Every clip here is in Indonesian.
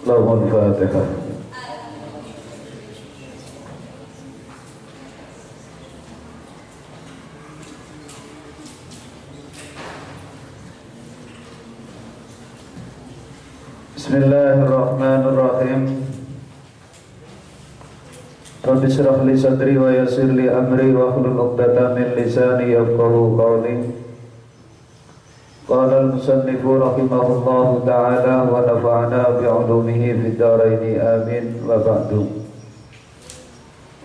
Lahul Fatihah. Bismillahirrahmanirrahim. Rabbi shrah li sadri wa yassir li amri wa hlul 'uqdatam min lisani yafqahu qawli. Qala al-musannifu rahimahullahu ta'ala wa nafa'ana bi'ulumihi fid dharaini amin wa ba'du.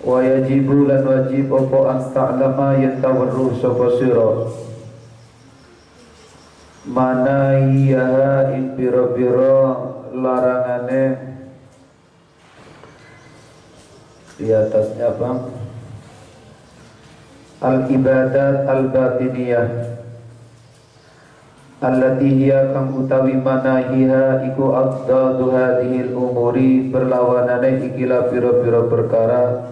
Wa yajibu lan wajib apa an ta'lama yatawarru sapa sira mana iya ing biro-biro larangane di atasnya apa? Al-ibadat al-batiniyah allati hiya kang utawi manahiha iku aqdadu hadhil umuri berlawanane ikilah biro-biro perkara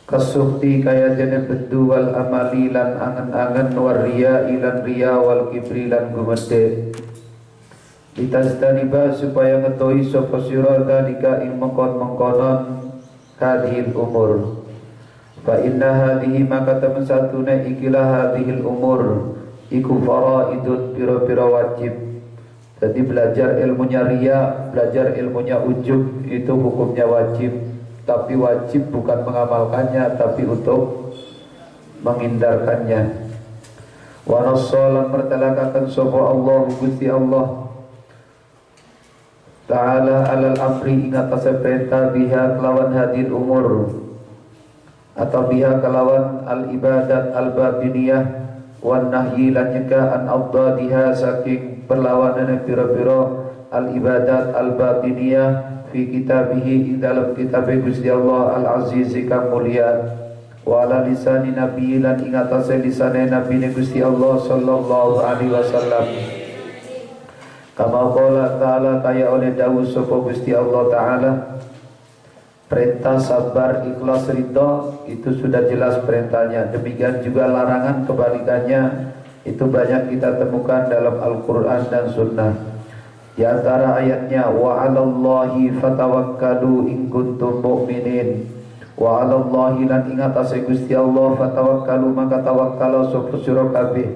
kasukti kaya jene bedu wal amali lan angen-angen waria ilan riya wal kibri lan gumede ditastaniba supaya ngetoi sapa sira dalika ing mengkon-mengkonon hadhil umur fa inna hadhihi maka temen satune ikilah hadhil umur iku faraidun pira-pira wajib. Jadi belajar ilmunya riya, belajar ilmunya ujub itu hukumnya wajib, tapi wajib bukan mengamalkannya tapi untuk menghindarkannya. Wa nassalan mertelakakan sapa Allah Gusti Allah Ta'ala alal amri ing atas perintah biha kelawan hadil umur atau biha kelawan al ibadat al batiniyah wan nahyi lan nyegah an afdadiha saking perlawanan pira-pira al ibadat al batiniyah fi kitabihi ing dalam kitab Gusti Allah al aziz kang mulia wa ala lisani nabi lan ing atase lisane nabi Gusti Allah sallallahu alaihi wasallam kama qala ta'ala kaya oleh dawuh sapa Gusti Allah taala perintah sabar ikhlas ridha itu sudah jelas perintahnya. Demikian juga larangan kebalikannya itu banyak kita temukan dalam Al-Quran dan Sunnah. Di antara ayatnya wa 'alallahi fatawakkalu in kuntum mu'minin wa 'alallahi lan ing atase Gusti Allah fatawakkalu maka tawakkala sapa sira kabeh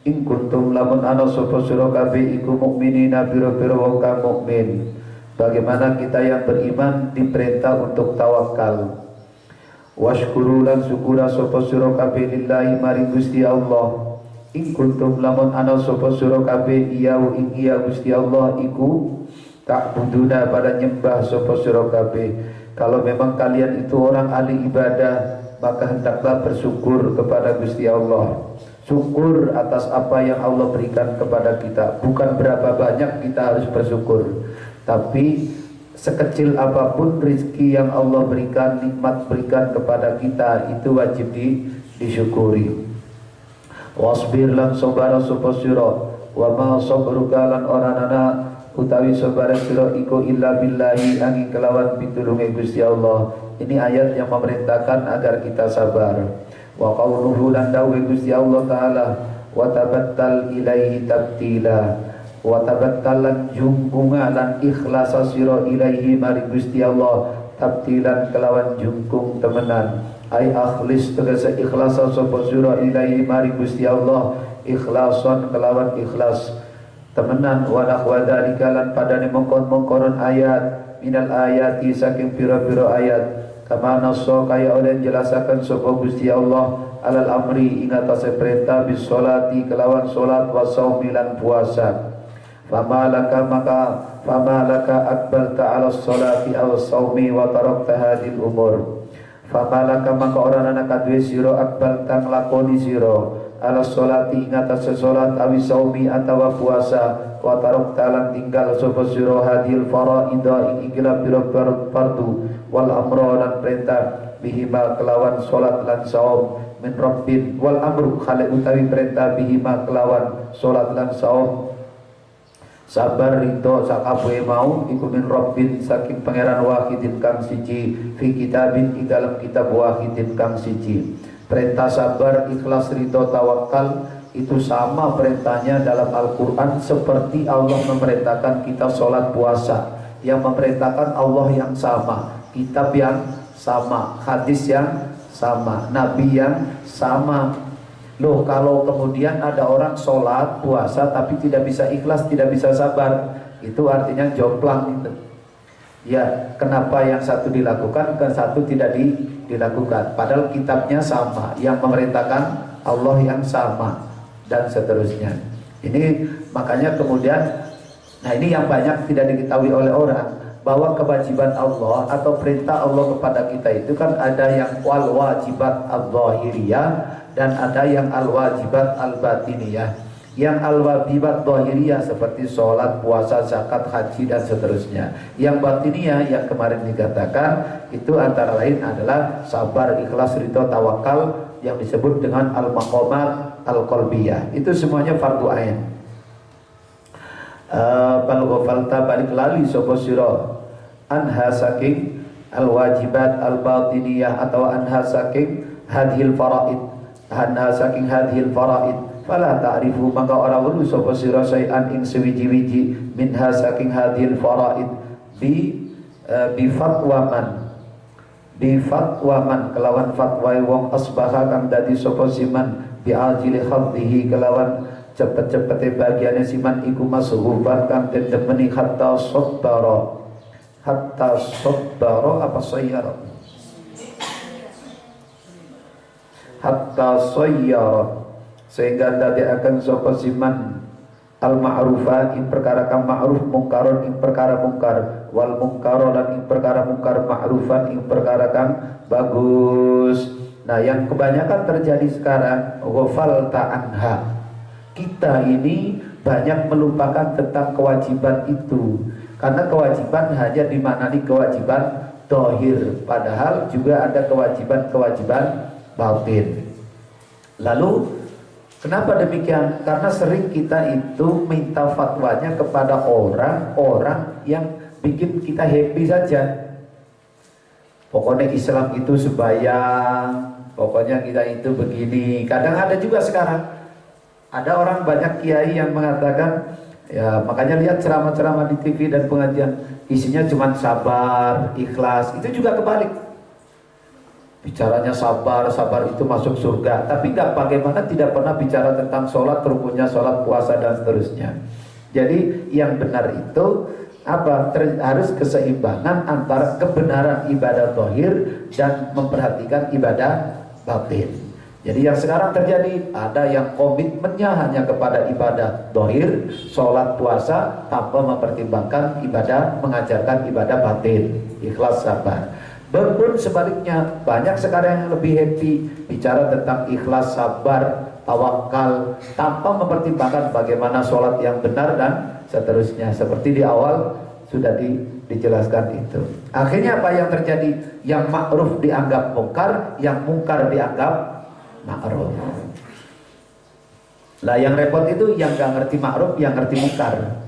in kuntum lamun ana sapa sira kabeh iku mukminina biro-biro wong kang mukmin. Bagaimana kita yang beriman diperintah untuk tawakal. Washkuru lan syukura sapa sira kabeh lillahi maring Gusti Allah. In kuntum lamun ana sapa sira kabeh iya ing iya Gusti Allah iku ta'buduna pada nyembah sapa sira kabeh. Kalau memang kalian itu orang ahli ibadah, maka hendaklah bersyukur kepada Gusti Allah. Syukur atas apa yang Allah berikan kepada kita. Bukan berapa banyak kita harus bersyukur, tapi sekecil apapun rezeki yang Allah berikan, nikmat berikan kepada kita, itu wajib disyukuri. Wasbir lan sabara sapa sira wa ma sabruka lan orana utawi sabara sira iku illa billahi angin kelawan pitulunge Gusti Allah. Ini ayat yang memerintahkan agar kita sabar. Wa qauluhu lan dawuh Gusti Allah taala wa tabattal ilaihi tabtila wa tabattalan jungkunga lan ikhlasa sira ilaihi mari Gusti Allah tabtilan kelawan jungkung temenan ai akhlis tegese ikhlasa sapa sira ilaihi mari Gusti Allah ikhlason kelawan ikhlas temenan wa nahwa dzalika lan padane mongkon-mongkonon ayat minal ayati saking pira-pira ayat kama nasso kaya oleh jelasakan sapa Gusti Allah alal amri ing atase perintah bis sholati kelawan salat wa shaumi lan puasa. Fama laka akbalta ala sholati aw shaumi wa tarakta hadil umur. Fama laka maka orang anak kadwe sira akbalta nglakoni sira ala sholati ing atase salat awi shaumi atawa puasa wa tarakta lan tinggal sapa sira hadil faraida ing ikilah pira-pira fardu wal amra lan perintah bihima kelawan salat lan saum min rabbin wal amru khali utawi perintah bihima kelawan salat lan saum sabar ridho sakabehe mau iku min rabbin saking pangeran wahidin kang siji fi kitabin ing dalam kitab wahidin kang siji. Perintah sabar ikhlas ridho tawakal itu sama perintahnya dalam Al-Quran seperti Allah memerintahkan kita sholat puasa. yang memerintahkan Allah yang sama, kitab yang sama, hadis yang sama, nabi yang sama. Loh, kalau kemudian ada orang sholat, puasa tapi tidak bisa ikhlas, tidak bisa sabar, itu artinya jomplang itu. Ya, kenapa yang satu dilakukan, ke satu tidak dilakukan? Padahal kitabnya sama, yang memerintahkan Allah yang sama, dan seterusnya. Ini makanya kemudian, nah ini yang banyak tidak diketahui oleh orang, bahwa kewajiban Allah atau perintah Allah kepada kita itu kan ada yang wal wajibat al-zahiriyah dan ada yang al-wajibat al-batiniyah. Yang al-wajibat zahiriyah seperti sholat, puasa, zakat, haji dan seterusnya. Yang batiniyah yang kemarin dikatakan itu antara lain adalah sabar, ikhlas, ridho, tawakal yang disebut dengan al-maqamat al-qalbiyah. Itu semuanya fardu ain. Bal ghafalta balik lali sapa sira anha saking al-wajibat al-batiniyah atau anha saking hadhil faraid, anha saking hadhil faraid. Fala ta'rifu maka ora weruh sapa sira sayan ing sewiji-wiji minha saking hadhil faraid bi fatwaman kelawan fatwai wong asbaha kang dadi sapa siman bi ajili khadhihi kelawan cepet-cepete bagiane siman iku masuhufan kang den demeni hatta sabbara apa sayyara hatta sayyara sehingga dadi akan sapa siman al ma'rufan ing perkara kang ma'ruf, mungkaron ing perkara mungkar, wal mungkaron ing perkara mungkar, ma'rufan ing perkara kang bagus. Nah, yang kebanyakan terjadi sekarang ghafalta anha. Kita ini banyak melupakan tentang kewajiban itu. Karena kewajiban hanya dimaknani kewajiban zahir, padahal juga ada kewajiban-kewajiban batin. Lalu kenapa demikian? Karena sering kita itu minta fatwanya kepada orang-orang yang bikin kita happy saja. Pokoknya Islam itu sembahyang, pokoknya kita itu begini. Kadang ada juga sekarang, ada orang banyak kiai yang mengatakan, ya makanya lihat ceramah-ceramah di TV dan pengajian, isinya cuma sabar, ikhlas. Itu juga kebalik. Bicaranya sabar itu masuk surga, tapi nggak bagaimana tidak pernah bicara tentang sholat, rukunnya sholat, puasa dan seterusnya. Jadi yang benar itu apa? Harus keseimbangan antara kebenaran ibadah zahir dan memperhatikan ibadah batin. Jadi yang sekarang terjadi, ada yang komitmennya hanya kepada ibadah zahir, sholat, puasa, tanpa mempertimbangkan ibadah, mengajarkan ibadah batin, ikhlas, sabar. Berpun sebaliknya, banyak sekarang yang lebih happy bicara tentang ikhlas, sabar, tawakal, tanpa mempertimbangkan bagaimana sholat yang benar dan seterusnya. Seperti di awal sudah dijelaskan itu. Akhirnya apa yang terjadi? Yang ma'ruf dianggap mungkar, yang mungkar dianggap ma'ruf. Lah yang repot itu yang gak ngerti ma'ruf, yang ngerti mungkar.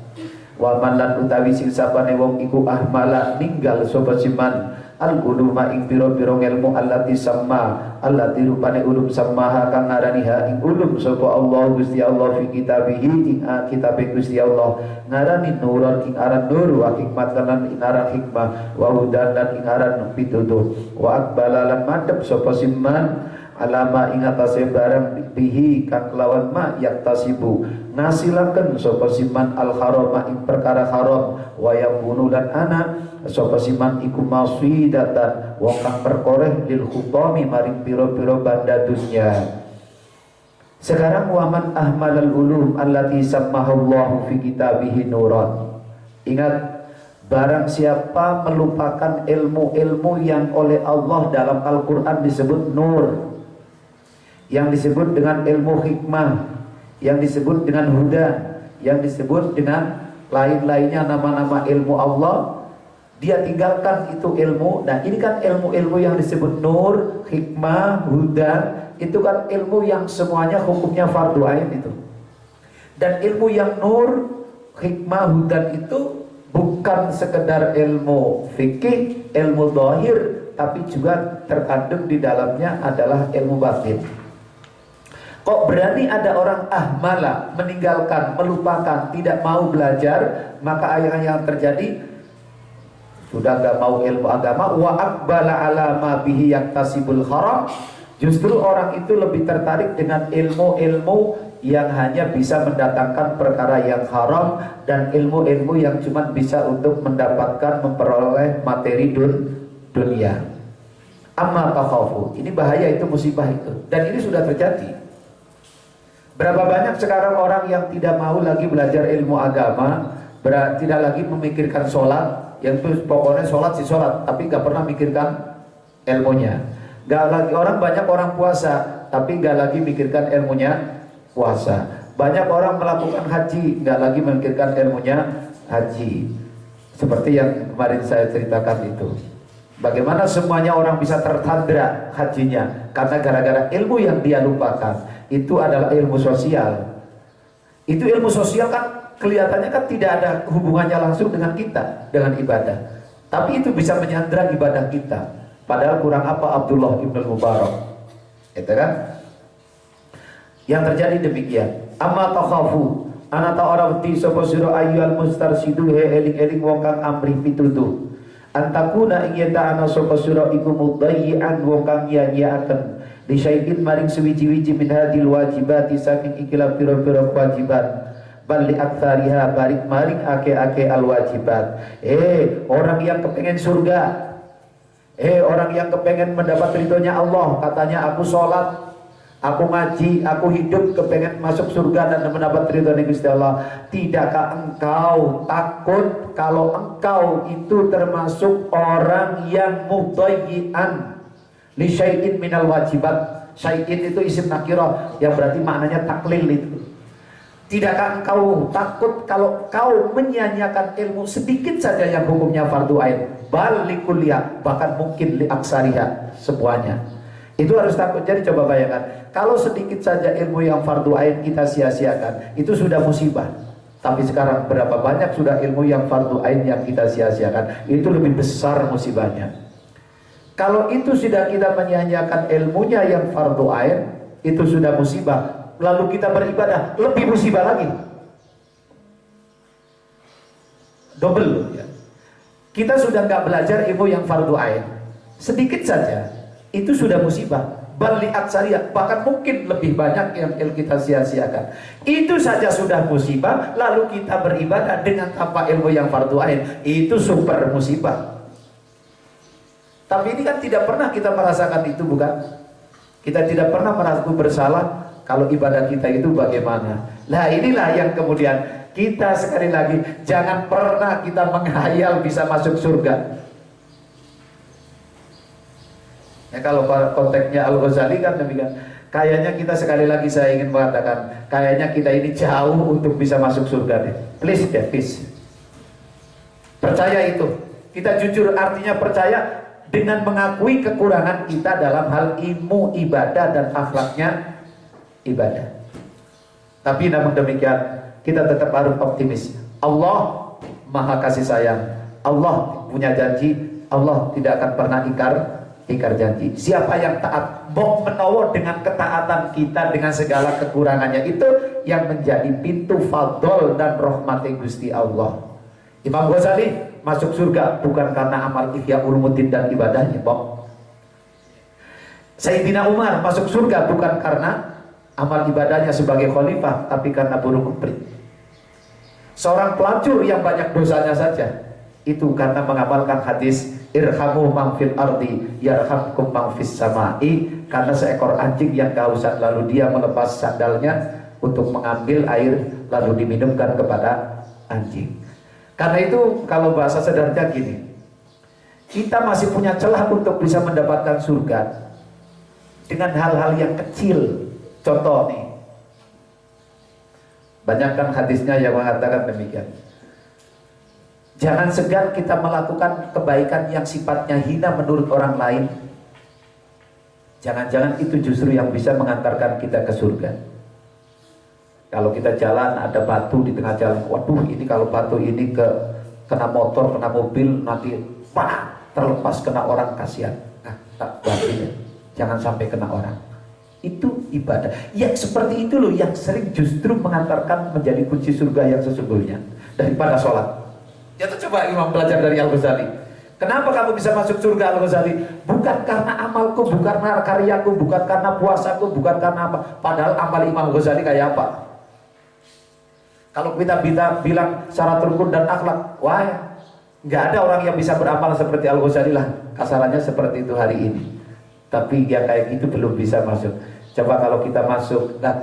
Wa man lan utawi sing sapane wong iku ahmala ninggal sapa siman al-uluma ing pira-pira ilmu allati samma allati rupane ulum sammaha kang ngaraniha ing ulum sapa Allah Gusti Allah fi kitabihi ing kitabe Gusti Allah ngarani nuran ing aran nur wa hikmatan lan ing aran hikmah wa hudan lan ing aran pitutuh wa aqbala lan madhep sapa siman alama ing atase barang bihi kang lawan ma yaktasibu ngasilaken sapa siman al harama ing perkara haram wa yabunu lan ana sapa siman iku maswidatan wong kang perkoreh lil khutami maring pira-pira banda dunya. Sekarang waman ahmalal ulum allati sammahallahu fi kitabihi nuran. Ingat, barang siapa melupakan ilmu-ilmu yang oleh Allah dalam Al-Quran disebut nur, yang disebut dengan ilmu hikmah, yang disebut dengan huda, yang disebut dengan lain-lainnya nama-nama ilmu Allah, dia tinggalkan itu ilmu. Nah ini kan ilmu-ilmu yang disebut nur, hikmah, huda, itu kan ilmu yang semuanya hukumnya fardu ain itu. Dan ilmu yang nur, hikmah, hudan itu bukan sekedar ilmu fikih, ilmu zahir, tapi juga terkandung di dalamnya adalah ilmu batin. Kok berani ada orang meninggalkan, melupakan, tidak mau belajar, maka yang terjadi sudah nggak mau ilmu agama, wa aqbala ala ma bihi yaktasibul haram, justru orang itu lebih tertarik dengan ilmu-ilmu yang hanya bisa mendatangkan perkara yang haram dan ilmu-ilmu yang cuma bisa untuk mendapatkan memperoleh materi dunia. Amma takhafu, ini bahaya, itu musibah itu, dan ini sudah terjadi. Berapa banyak sekarang orang yang tidak mau lagi belajar ilmu agama, tidak lagi memikirkan sholat, yang tuh pokoknya sholat sih sholat, tapi nggak pernah mikirkan ilmunya. Nggak lagi banyak orang puasa, tapi nggak lagi mikirkan ilmunya puasa. Banyak orang melakukan haji, nggak lagi memikirkan ilmunya haji. Seperti yang kemarin saya ceritakan itu. Bagaimana semuanya orang bisa tertandra hajinya karena gara-gara ilmu yang dia lupakan. Itu adalah ilmu sosial. Itu ilmu sosial kan kelihatannya kan tidak ada hubungannya langsung dengan kita, dengan ibadah. Tapi itu bisa menyandra ibadah kita. Padahal kurang apa Abdullah ibn Mubarak, itu kan? Yang terjadi demikian. Amma takhafu, ana ta ora wedi sapa sira ayyul mustarsidu he eling-eling wong kang amrih pituduh. Antakuna ing yata ana sapa sira iku mudayyan wong kang nyanyiaken li syai'in maring suwiji-wiji min hadil wajibati saking ikilah pira-pira kewajiban. Bali aktsariha barik maring ake-ake al wajibat. Orang yang kepengen surga, orang yang kepengen mendapat ridhonya Allah, katanya aku sholat, aku ngaji, aku hidup kepengen masuk surga dan mendapat ridhonya Gusti Allah. Tidakkah engkau takut kalau engkau itu termasuk orang yang mudayyi'an li syai'in minal wajibat? Syai'in itu isim nakirah yang berarti maknanya taklil itu. Tidakkah engkau takut kalau kau menyanyiakan ilmu sedikit saja yang hukumnya fardu ain, balik kuliah, bahkan mungkin li aksariha, semuanya. Itu harus takut. Jadi coba bayangkan, kalau sedikit saja ilmu yang fardu ain kita sia-siakan, itu sudah musibah. Tapi sekarang berapa banyak sudah ilmu yang fardu ain yang kita sia-siakan, itu lebih besar musibahnya. Kalau itu sudah kita menyanyiakan ilmunya yang fardu ain, itu sudah musibah. Lalu kita beribadah, lebih musibah lagi, double ya. Kita sudah nggak belajar ilmu yang fardu ain, sedikit saja, itu sudah musibah. Bali aksariyah, bahkan mungkin lebih banyak yang kita sia-siakan. Itu saja sudah musibah, lalu kita beribadah dengan tanpa ilmu yang fardu ain, itu super musibah. Tapi ini kan tidak pernah kita merasakan itu, bukan? Kita tidak pernah merasa bersalah kalau ibadah kita itu bagaimana. Nah inilah yang kemudian kita sekali lagi jangan pernah kita menghayal bisa masuk surga. Ya kalau konteksnya Al-Ghazali kan demikian. Kayaknya kita sekali lagi saya ingin mengatakan, kayaknya kita ini jauh untuk bisa masuk surga deh. Please deh, please. Percaya itu. Kita jujur, artinya percaya dengan mengakui kekurangan kita dalam hal ilmu ibadah dan akhlaknya ibadah. Tapi namun demikian kita tetap harus optimis. Allah maha kasih sayang, Allah punya janji, Allah tidak akan pernah ingkar janji. Siapa yang taat bok menowo dengan ketaatan kita dengan segala kekurangannya, itu yang menjadi pintu fadl dan rahmat Gusti Allah. Imam Ghazali masuk surga bukan karena amal ihya ulumuddin dan ibadahnya, bok. Sayyidina Umar masuk surga bukan karena amal ibadahnya sebagai khalifah, tapi karena bunuh kumprit. Seorang pelacur yang banyak dosanya saja, itu karena mengamalkan hadis irhamu man fil ardi yarhamkum man fis samai, karena seekor anjing yang kehausan lalu dia melepas sandalnya untuk mengambil air lalu diminumkan kepada anjing. Karena itu kalau bahasa sederhana gini, kita masih punya celah untuk bisa mendapatkan surga dengan hal-hal yang kecil. Contoh nih, banyak kan hadisnya yang mengatakan demikian. Jangan segan kita melakukan kebaikan yang sifatnya hina menurut orang lain. Jangan-jangan itu justru yang bisa mengantarkan kita ke surga. Kalau kita jalan ada batu di tengah jalan, waduh ini kalau batu ini kena motor, kena mobil, nanti terlepas kena orang, kasihan. Nah, tak batunya, jangan sampai kena orang. Itu ibadah. Ya seperti itu loh yang sering justru mengantarkan menjadi kunci surga yang sesungguhnya daripada sholat. Ya tuh coba Imam belajar dari Al-Ghazali. Kenapa kamu bisa masuk surga Al-Ghazali? Bukan karena amalku, bukan karena karyaku, bukan karena puasaku, bukan karena apa. Padahal amal Imam Ghazali kayak apa? Kalau kita bilang syarat rukun dan akhlak, wah, nggak ada orang yang bisa beramal seperti Al-Ghazali lah. Kasarannya seperti itu hari ini. Tapi yang kayak gitu belum bisa masuk. Coba kalau kita masuk, nah,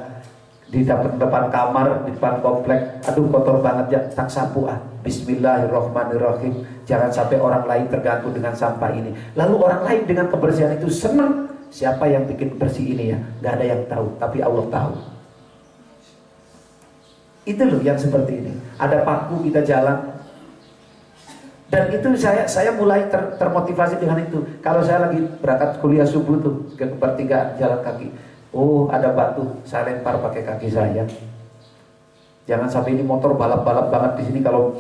di depan kamar, di depan komplek, aduh kotor banget ya, tak sapu ah. Bismillahirrahmanirrahim. Jangan sampai orang lain terganggu dengan sampah ini. Lalu orang lain dengan kebersihan itu senang. Siapa yang bikin bersih ini ya? Gak ada yang tahu, tapi Allah tahu. Itu loh yang seperti ini. Ada paku kita jalan. Dan itu saya mulai termotivasi dengan itu. Kalau saya lagi berangkat kuliah subuh tuh ke pertigaan jalan kaki. Oh, ada batu, saya lempar pakai kaki saya. Jangan sampai ini motor balap-balap banget di sini, kalau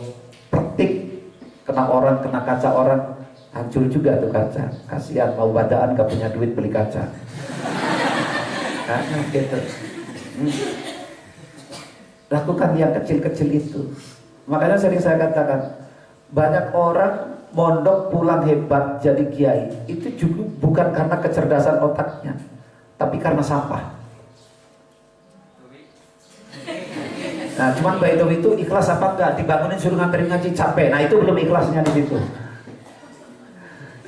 petik kena orang, kena kaca orang, hancur juga tuh kaca. Kasihan, mau badaan gak punya duit beli kaca. Nah, gitu. Lakukan yang kecil-kecil itu. Makanya sering saya katakan, banyak orang mondok pulang hebat jadi kiai, itu juga bukan karena kecerdasan otaknya, tapi karena sampah. Nah, cuman Mbak itu ikhlas apa enggak? Dibangunin suruh nganterin ngaji capek. Nah, itu belum ikhlasnya di situ.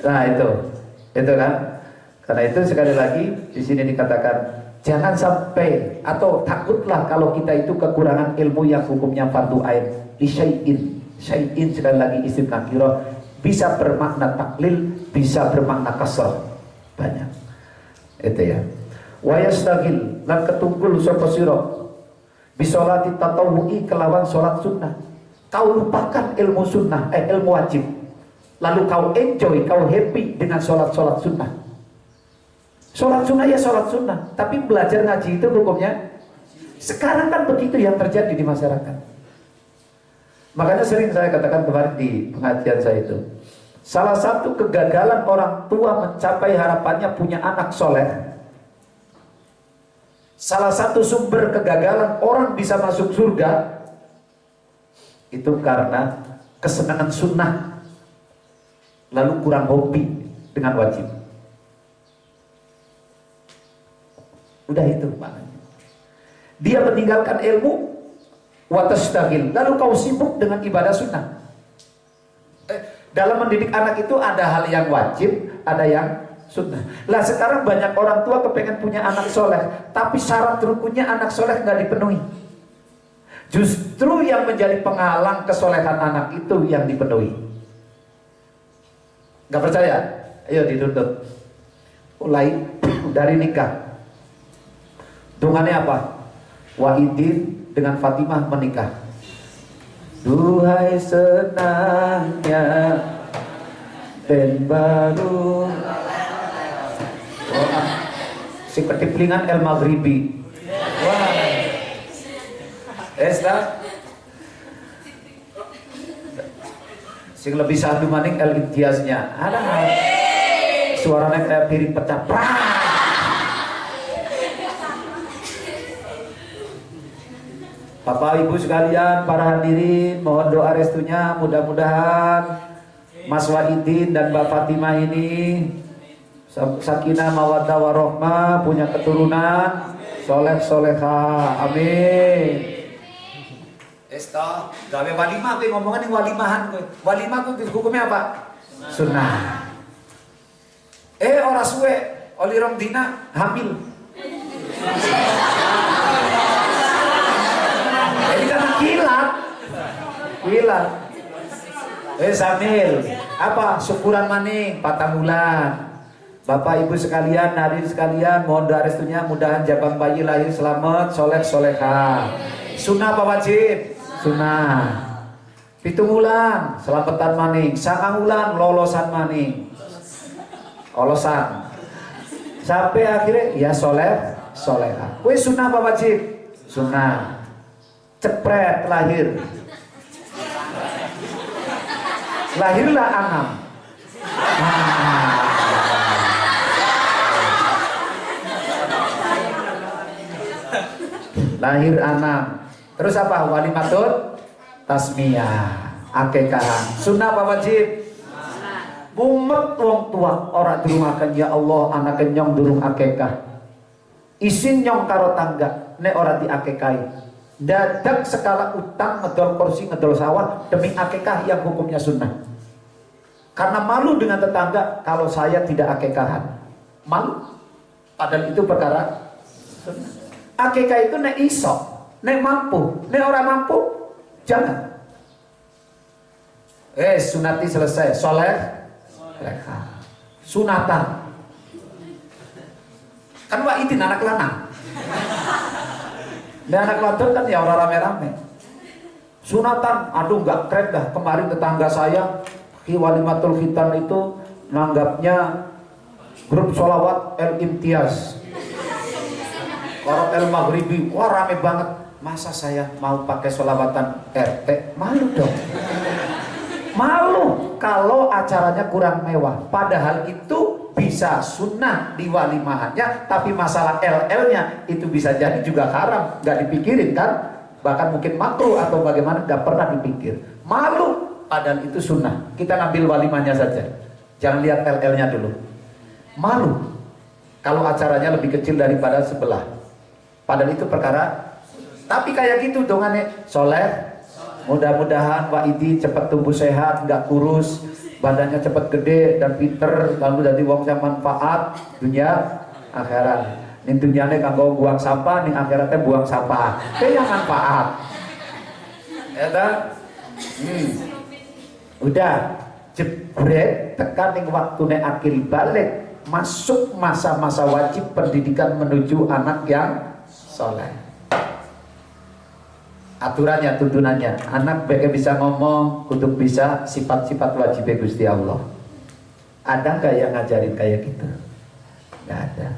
Nah, itu kan. Karena itu sekali lagi di sini dikatakan jangan sampai atau takutlah kalau kita itu kekurangan ilmu yang hukumnya fardu ain. Syai'in sekali lagi isim nakirah bisa bermakna taklil, bisa bermakna kasar. Banyak. Itu ya. Wa yastagil lan ketunggul sapa sira bisolati tatawu'i kelawan sholat sunnah. Kau lupakan ilmu sunnah, ilmu wajib. Lalu kau enjoy, kau happy dengan sholat sunnah. Sholat sunnah ya sholat sunnah. Tapi belajar ngaji itu hukumnya. Sekarang kan begitu yang terjadi di masyarakat. Makanya sering saya katakan kemarin di pengajian saya itu. Salah satu kegagalan orang tua mencapai harapannya punya anak soleh. Salah satu sumber kegagalan orang bisa masuk surga itu karena kesenangan sunnah, lalu kurang hobi dengan wajib. Udah itu maknanya. Dia meninggalkan ilmu watastagil, lalu kau sibuk dengan ibadah sunnah. Dalam mendidik anak itu ada hal yang wajib, ada yang sunnah. Lah sekarang banyak orang tua kepengen punya anak soleh, tapi syarat rukunnya anak soleh nggak dipenuhi. Justru yang menjadi penghalang kesolehan anak itu yang dipenuhi. Nggak percaya? Ayo dituntut. Mulai dari nikah. Dungannya apa? Wahidin dengan Fatimah menikah. Duhai senangnya ben baru. Si ketiplingan El Maghribi. Wah. Esta. Sing lebih sahdu maning El Imtiaznya. Ada. Suaranya kayak piring pecah. Bapak Ibu sekalian, para hadirin, mohon doa restunya, mudah-mudahan Mas Wahidin dan Mbak Fatimah ini sakinah mawaddah warahmah, punya keturunan soleh soleha, amin. Esta, gawe walimah, gue ngomongin walimahan, walimah gue hukumnya apa? Sunnah. Orang suwe, oli romdina hamil. Jadi karena kilat. Samil, apa? Syukuran maning, patah bulan. Bapak Ibu sekalian, hadirin sekalian, mohon doa restunya, mudahan jabang bayi lahir selamat, soleh soleha. Sunnah apa wajib? Sunnah. 7 bulan, selamatan maning. 9 bulan, lolosan maning. Olosan. Sampai akhirnya, ya soleh soleha. Kue sunnah apa wajib? Sunnah. Cepret lahir. Lahirlah Anam. Lahir Anam. Terus apa? Walimatut tasmiyah, akekahan. Sunnah apa wajib? mumet wong tua ora dirungaken, ya Allah anake nyong durung akekah. Isin nyong karo tangga nek ora diakekahi. Dadak skala utang ngedol kursi ngedol sawah demi akekah yang hukumnya sunnah. Karena malu dengan tetangga kalau saya tidak akekahan. Malu. Padahal itu perkara sunnah. Akekah itu nek iso, nek mampu, nek ora mampu jangan. Sunati selesai, soleh, sunatan. Kan Wak Idin anak lanang. Dan anak wadon kan ya orang rame-rame. Sunatan, aduh nggak keren dah. Kemarin tetangga saya walimatul khitan itu nanggapnya grup sholawat El Imtiaz, Korot El Maghribi, wah rame banget. Masa saya mau pakai sholawatan RT? Malu dong. Malu kalau acaranya kurang mewah. Padahal itu bisa sunnah di walimahannya, tapi masalah LL-nya itu bisa jadi juga haram, nggak dipikirin kan? Bahkan mungkin makruh atau bagaimana, nggak pernah dipikir. Malu, padahal itu sunnah. Kita ngambil walimahnya saja, jangan lihat LL-nya dulu. Malu kalau acaranya lebih kecil daripada sebelah, padahal itu perkara. Tapi kayak gitu dongannya soleh. Mudah-mudahan Wak Idi cepat tumbuh sehat, nggak kurus, badannya cepat gede dan pinter, lalu jadi wong yang manfaat dunia akhirat. Ning dunyane kanggo buang sampah, ning akhiratnya buang sampah. Yang manfaat. Ya kan? Udah jebret tekan ning waktune akhir balik, masuk masa-masa wajib pendidikan menuju anak yang soleh. Aturannya, tuntunannya, anak baiknya bisa ngomong, kudu bisa sifat-sifat wajib Gusti Allah. Ada nggak yang ngajarin kayak gitu? Nggak ada.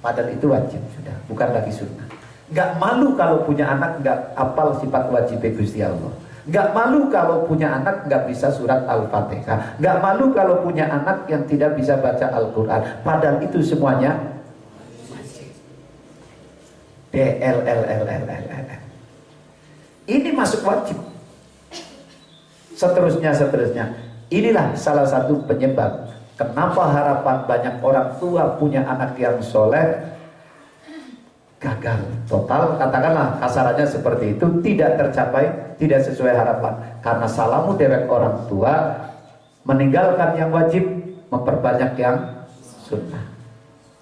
Padahal itu wajib sudah, bukan lagi sunnah. Nggak malu kalau punya anak nggak apal sifat wajib Gusti Allah. Nggak malu kalau punya anak nggak bisa surat Al-Fatihah. Nggak malu kalau punya anak yang tidak bisa baca Al-Quran. Padahal itu semuanya wajib. DLLLLLL. Ini masuk wajib. Seterusnya. Inilah salah satu penyebab kenapa harapan banyak orang tua punya anak yang soleh gagal total, katakanlah kasarannya seperti itu, tidak tercapai, tidak sesuai harapan. Karena salamu dewek orang tua, meninggalkan yang wajib, memperbanyak yang sunnah.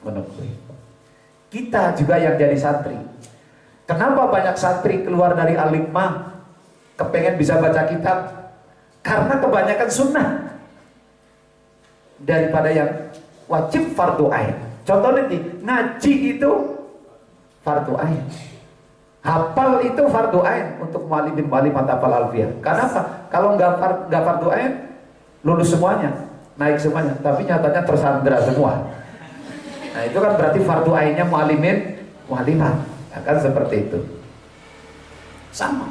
Menunggu. Kita juga yang jadi santri. Kenapa banyak santri keluar dari alimah kepengen bisa baca kitab? Karena kebanyakan sunnah daripada yang wajib fardu ain. Contohnya nih, ngaji itu fardu ain, hafal itu fardu ain untuk muallim hafal alfiyah. Kenapa? Kalau nggak fardu ain, lulus semuanya, naik semuanya, tapi nyatanya tersandra semua. Nah itu kan berarti fardu ainnya muallimah. Akan seperti itu. Sama.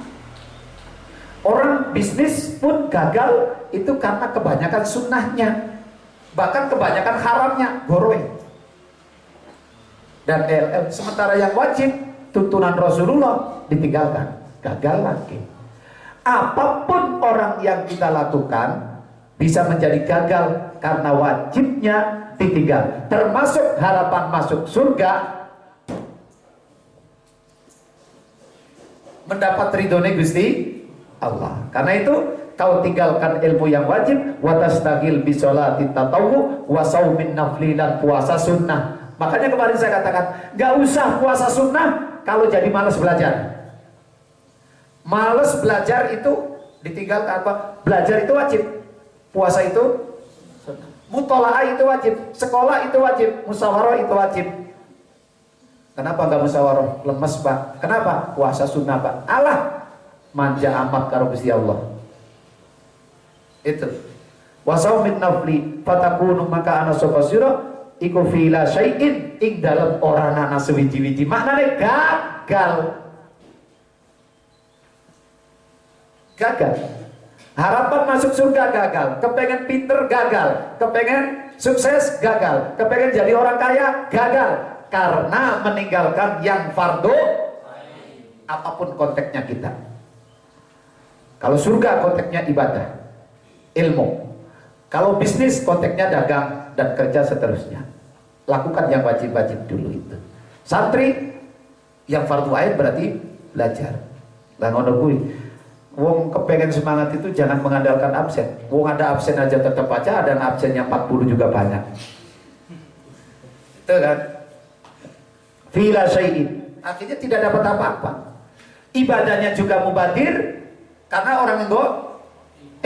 Orang bisnis pun gagal itu karena kebanyakan sunnahnya, bahkan kebanyakan haramnya, goreng dan LL. Sementara yang wajib, tuntunan Rasulullah ditinggalkan, gagal lagi. Apapun orang yang kita lakukan bisa menjadi gagal karena wajibnya ditinggal, termasuk harapan masuk surga, mendapat ridhonya Gusti Allah. Karena itu kau tinggalkan ilmu yang wajib, watastagil bisolati tatawwu wa saumin nafli, dan puasa sunnah. Makanya kemarin saya katakan, gak usah puasa sunnah kalau jadi malas belajar. Malas belajar itu ditinggalkan apa? Belajar itu wajib, puasa itu sunnah, mutola'ah itu wajib, sekolah itu wajib, musyawarah itu wajib. Kenapa nggak musyawarah? Lemes pak. Kenapa? Puasa sunnah pak. Allah manja amat karo Gusti Allah. Itu. Wasaumin nafli fatakunu maka ana sofasiro iku fila syai'in ing dalam orang ana sewiji-wiji. Maknanya gagal. Gagal. Harapan masuk surga gagal. Kepengen pinter gagal. Kepengen sukses gagal. Kepengen jadi orang kaya gagal. Karena meninggalkan yang fardu, apapun konteksnya kita. Kalau surga konteksnya ibadah, ilmu. Kalau bisnis konteksnya dagang dan kerja seterusnya. Lakukan yang wajib-wajib dulu itu. Santri yang fardu ain berarti belajar. Lah ngono kuwi. Wong kepengen semangat itu jangan mengandalkan absen. Wong ada absen aja tetap aja, dan absennya 40 juga banyak. Itu kan. Fila syai'in. Akhirnya tidak dapat apa-apa. Ibadahnya juga mubadir karena orang yang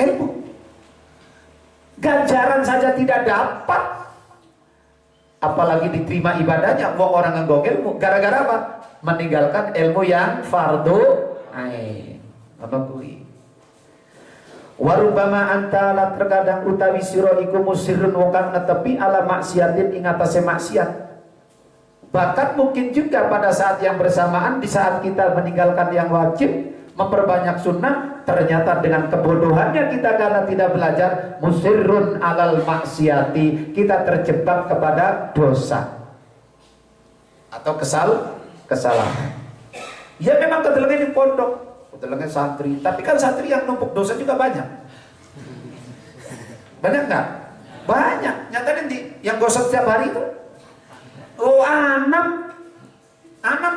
ilmu. Ganjaran saja tidak dapat, apalagi diterima ibadahnya. Wong orang yang ilmu gara-gara apa? Meninggalkan ilmu yang fardu ain. Apa kuwi? Warubama antala terkadang utawi sira iku musirun wong kang netepi ala maksiatin ing atase maksiat. Bahkan mungkin juga pada saat yang bersamaan, di saat kita meninggalkan yang wajib, memperbanyak sunnah, ternyata dengan kebodohannya kita karena tidak belajar, musirun alal maksiati, kita terjebak kepada dosa atau kesalahan. Ya memang kedelengnya di pondok, kedelengnya santri, tapi kan santri yang numpuk dosa juga banyak. Banyak nggak? Banyak. Nyata nanti yang gosok setiap hari itu, oh anam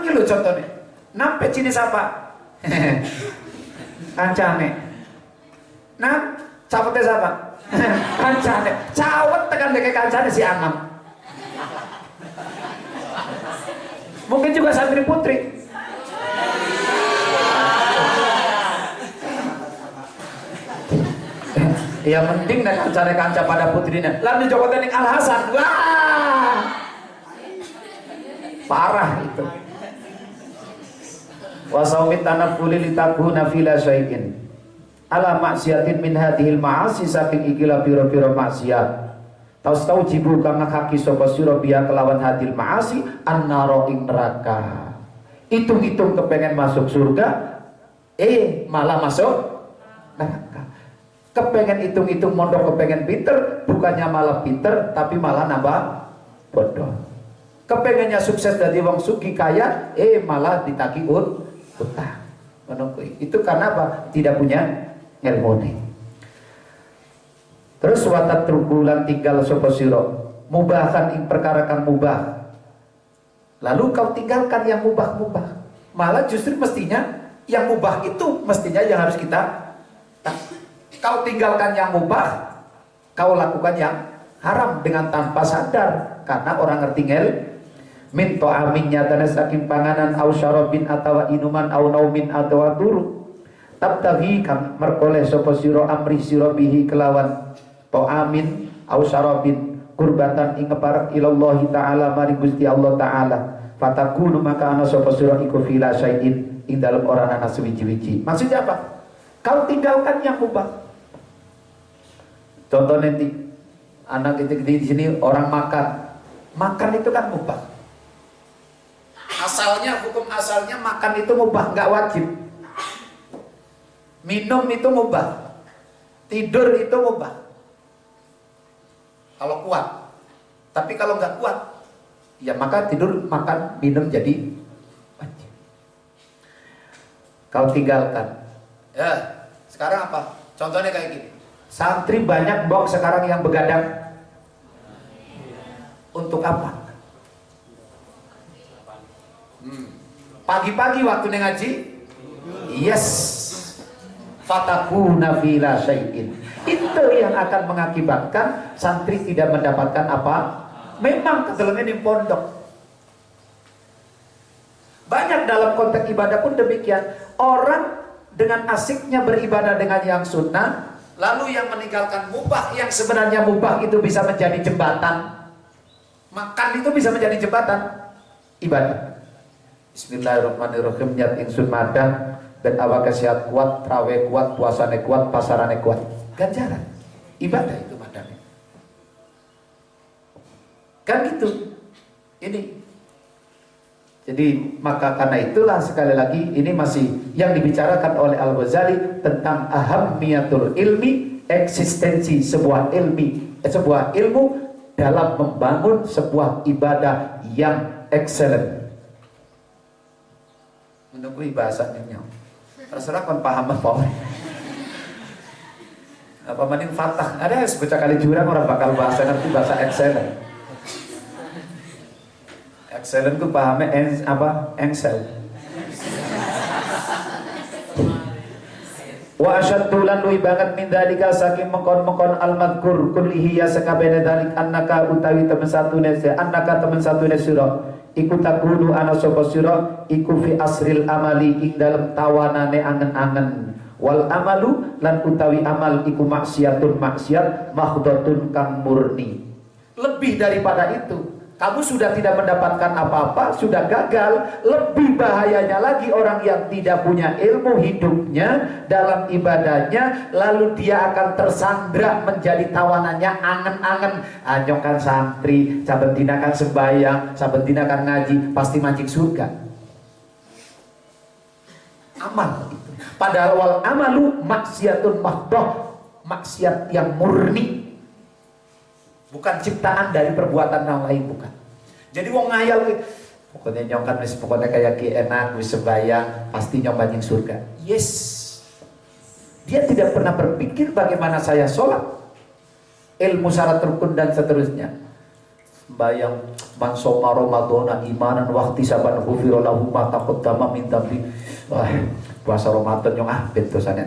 gitu contohnya. Nampe jenis apa? Kancane. Nah, cawetnya siapa? Kancane. Cawet tekan deke kancane si Anam. Mungkin juga santri putri. Ya penting nek kancane kanca pada putrinya. Lalu jokoten ning Al Hasan. Wah. Parah itu. Wa sawmi tanafuli litakuna fila syai'in ala maksiatin min hadhil ma'asi, saking ikilah pira-pira maksiat taujibu kang ngakaki sapa sira biya kelawan hadil ma'asi annara ing neraka. Hitung-hitung kepengen masuk surga, malah masuk neraka. Kepengen hitung-hitung mondok, kepengen pinter, bukannya malah pinter tapi malah nambah bodoh. Kepengennya sukses dari wong sugih kaya, malah ditagih utang. Itu karena apa? Tidak punya ilmu nih. Terus watat trukulan tinggal sapa sira mubahan ing perkara kang mubah. Lalu kau tinggalkan yang mubah-mubah. Malah justru mestinya yang mubah itu mestinya yang harus kita kau tinggalkan yang mubah, kau lakukan yang haram dengan tanpa sadar karena orang ngerti min ta'amin nyatana saking panganan au syarabin atawa inuman au naumin atawa turu tabtaghi kang merkoleh sapa sira amri sira bihi kelawan ta'amin au syarabin kurbatan ing ngeparek ilallahi ta'ala maring Gusti Allah ta'ala fatakunu maka ana sapa sira iku fila syai'in ing dalem ora ana suwiji-wiji. Maksudnya apa? Kau tinggalkan yang mubah. Contoh nanti anak itu di sini orang makan itu kan mubah. Asalnya, hukum asalnya makan itu mubah, nggak wajib. Minum itu mubah, tidur itu mubah kalau kuat. Tapi kalau nggak kuat, ya maka tidur, makan, minum jadi wajib. Kau tinggalkan. Ya, sekarang apa? Contohnya kayak gini. Santri banyak sekarang yang begadang. Untuk apa? Pagi-pagi waktu ngaji, yes, fatakuna fila syai'in. Itu yang akan mengakibatkan santri tidak mendapatkan apa? Memang kedelengnya di pondok. Banyak dalam konteks ibadah pun demikian. Orang dengan asiknya beribadah dengan yang sunnah, lalu yang meninggalkan mubah, yang sebenarnya mubah itu bisa menjadi jembatan. Makan itu bisa menjadi jembatan ibadah. Bismillahirrahmanirrahim. Niat ingsun madah dan awak sehat kuat, trawe kuat, puasane kuat, pasarane kuat. Ganjaran ibadah itu madane. Kan gitu. Ini. Jadi maka karena itulah sekali lagi ini masih yang dibicarakan oleh Al-Ghazali tentang ahammiyatul ilmi, eksistensi sebuah ilmu dalam membangun sebuah ibadah yang excellent. Menunggu bahasanya terserah kon paham apa. apa maning fatah. Ada sebaca kali jurang orang bakal bahasa ngerti bahasa excellent. Excellent ku pahamnya apa? Excel. Wa asyaddu lan luwih banget min dalika saking mengkon-mengkon al-madkur kullihi ya sakabene dalik annaka utawi temen satune annaka temen satune sira iku takunu ana sapa sira iku fi asril amali ing dalem tawanane angen-angen wal amalu lan utawi amal iku maksiatun maksiat mahdhatun kang murni. Lebih daripada itu, kamu sudah tidak mendapatkan apa-apa, sudah gagal. Lebih bahayanya lagi orang yang tidak punya ilmu hidupnya dalam ibadahnya, lalu dia akan tersandra menjadi tawanannya angen-angen. Anyokan santri, saben dina kan sembahyang, saben dina kan ngaji, pasti mancing surga. Amal itu. Padahal wal amalu maksiatun mahdoh, maksiat yang murni. Bukan ciptaan dari perbuatan yang lain, bukan. Jadi wong ngayal pokoknya nyongkan wis pokoknya kayak ki enak wis sembayang pasti nyombanin surga. Yes. Dia tidak pernah berpikir bagaimana saya sholat, ilmu syarat rukun dan seterusnya. Sembayang man shoma ramadhana imanan wa ihtisaban ghufira lahu ma taqaddama min dhanbi. Wah, puasa Ramadan yang dosanya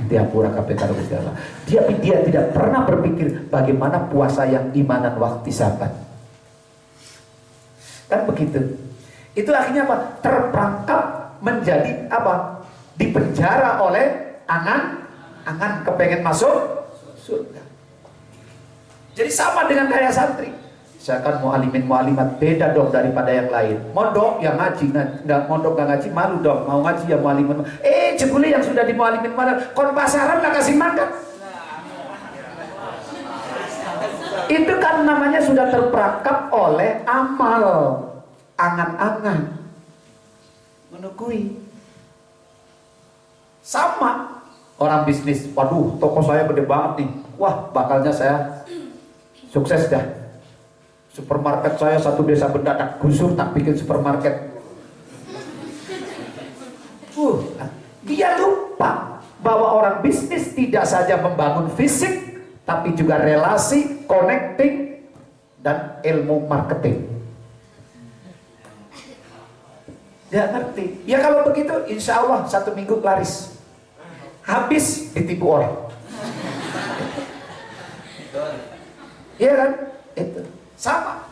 diampura kabeh karo Gusti Allah. Dia tidak pernah berpikir bagaimana puasa yang imanan wa ihtisaban. Kan begitu. Itu akhirnya apa? Terperangkap menjadi apa? Dipenjara oleh angan kepengen masuk surga. Jadi sama dengan kayak santri. Saya kan mu'alimin mu'alimat beda dong daripada yang lain. Mondok yang ngaji, nggak mondok nggak ngaji malu dong. Mau ngaji ya mu'alimin. Jebule yang sudah di mu'alimin malah kon pasaran nggak kasih makan. Itu kan namanya sudah terperangkap oleh amal, angan-angan, menugui. Sama orang bisnis, waduh toko saya gede banget nih, wah bakalnya saya sukses dah. Supermarket saya satu desa mendadak gusur tak bikin supermarket. Dia lupa bahwa orang bisnis tidak saja membangun fisik, tapi juga relasi, connecting, dan ilmu marketing. Dia ngerti. Ya kalau begitu, insya Allah 1 minggu laris. Habis ditipu orang. Iya kan? Itu. Sama.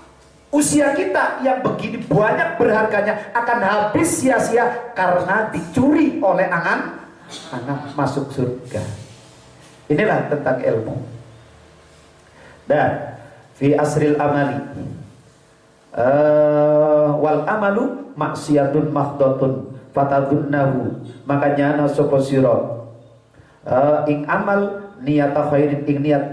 Usia kita yang begini banyak berharganya akan habis sia-sia karena dicuri oleh angan masuk surga. Inilah tentang ilmu. Dan fi asril amali wal amalu maksiatun mahdhatun fatadunnahu makanya ana sapa sira ing amal niata khairin ing niat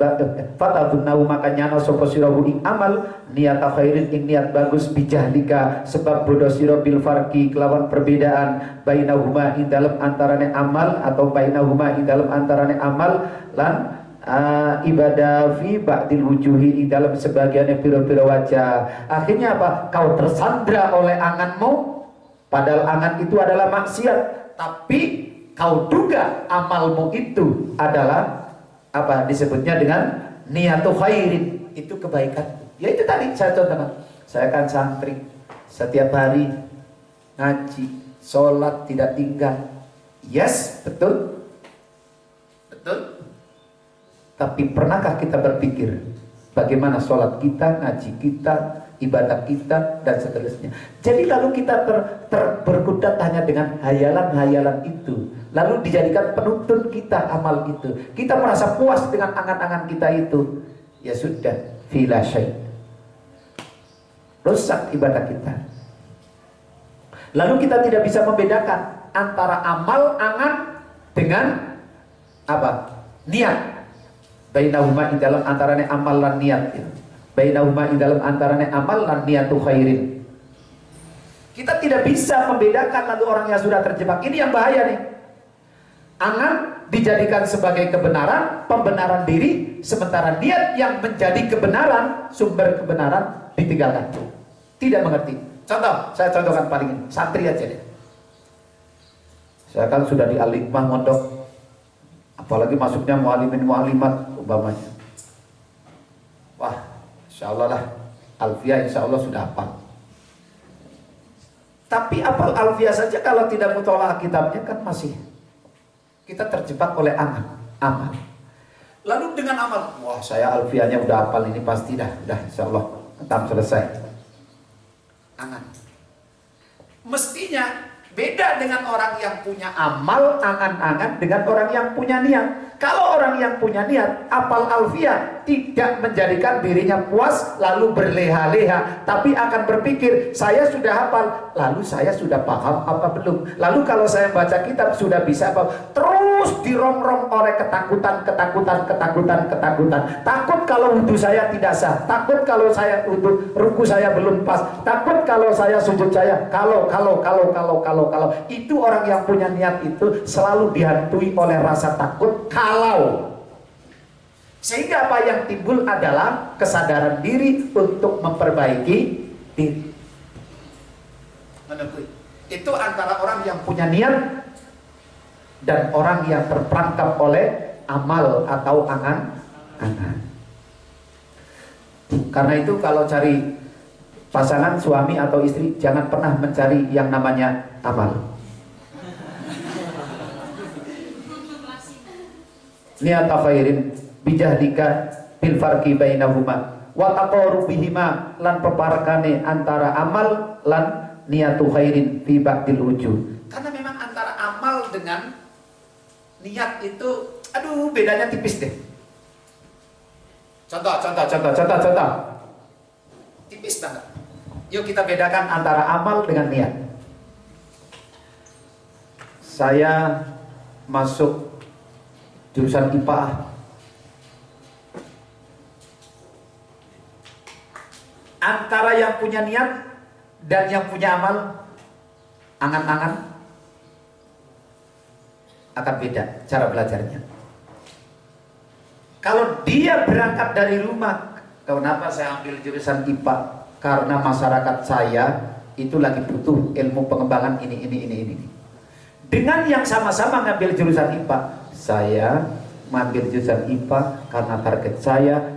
fatadunnahu makanya ana sapa sira ing amal niata khairin ing niat bagus bijahlika sebab bodoh sira bil farqi kelawan perbedaan bainahuma ing dalem antarane amal atau bainahuma ing dalem antarane amal lan ibadah fi ba'dil wujuhi di dalam sebagiannya pira-pira wajah. Akhirnya apa? Kau tersandra oleh anganmu, padahal angan itu adalah maksiat, tapi kau duga amalmu itu adalah apa? Disebutnya dengan niyatu khairin, itu kebaikan. Ya itu tadi saya contohkan. Saya kan santri, setiap hari ngaji, sholat tidak tinggal. Yes, betul. Betul. Tapi pernahkah kita berpikir bagaimana sholat kita, ngaji kita, ibadah kita, dan seterusnya. Jadi lalu kita berkutat hanya dengan hayalan-hayalan itu, lalu dijadikan penuntun kita amal itu. Kita merasa puas dengan angan-angan kita itu. Ya sudah, fila syai'. Rusak ibadah kita. Lalu kita tidak bisa membedakan antara amal, angan dengan apa? Niat. Bainahuma ing dalam antarane amal lan niat. Bainahuma ing dalam antarane amal lan niatu khairin. Kita tidak bisa membedakan lalu orang yang sudah terjebak. Ini yang bahaya nih. Angan dijadikan sebagai kebenaran, pembenaran diri, sementara niat yang menjadi kebenaran, sumber kebenaran ditinggalkan. Tidak mengerti. Contoh, saya contohkan paling ini, santri aja deh. Saya kan sudah di Al-Hikmah mondok Apalagi masuknya mu'alimin mu'alimat umpamanya. Wah, insya Allah lah Alfiah insya Allah sudah hafal. Tapi hafal Alfiah saja kalau tidak mutola'ah kitabnya kan masih kita terjebak oleh amal. Lalu dengan amal, wah saya Alfiahnya udah hafal ini pasti dah insya Allah entam selesai. Angan. Mestinya beda dengan orang yang punya amal angan-angan dengan orang yang punya niat. Kalau orang yang punya niat apal Alfiah tidak menjadikan dirinya puas lalu berleha-leha, tapi akan berpikir saya sudah hafal, lalu saya sudah paham apa belum. Lalu kalau saya baca kitab sudah bisa apa, terus dirongrong oleh ketakutan. Takut kalau wudhu saya tidak sah, takut kalau saya wudhu ruku saya belum pas, takut kalau saya sujud saya kalau itu orang yang punya niat itu selalu dihantui oleh rasa takut kalau. Sehingga apa yang timbul adalah kesadaran diri untuk memperbaiki diri. Itu antara orang yang punya niat dan orang yang terperangkap oleh amal atau angan-angan. Karena itu kalau cari pasangan suami atau istri jangan pernah mencari yang namanya amal. Niat khairin bijahdika bil farqi bainahuma wa taqarubihima lan peparakane antara amal lan niatu khairin fi ba'dil wujud. Karena memang antara amal dengan niat itu bedanya tipis deh. Contoh. Tipis banget. Yuk kita bedakan antara amal dengan niat. Saya masuk jurusan IPA. Antara yang punya niat dan yang punya amal, angan-angan akan beda cara belajarnya. Kalau dia berangkat dari rumah, kenapa saya ambil jurusan IPA? Karena masyarakat saya itu lagi butuh ilmu pengembangan ini. Dengan yang sama-sama ngambil jurusan IPA, saya mengambil jurusan IPA karena target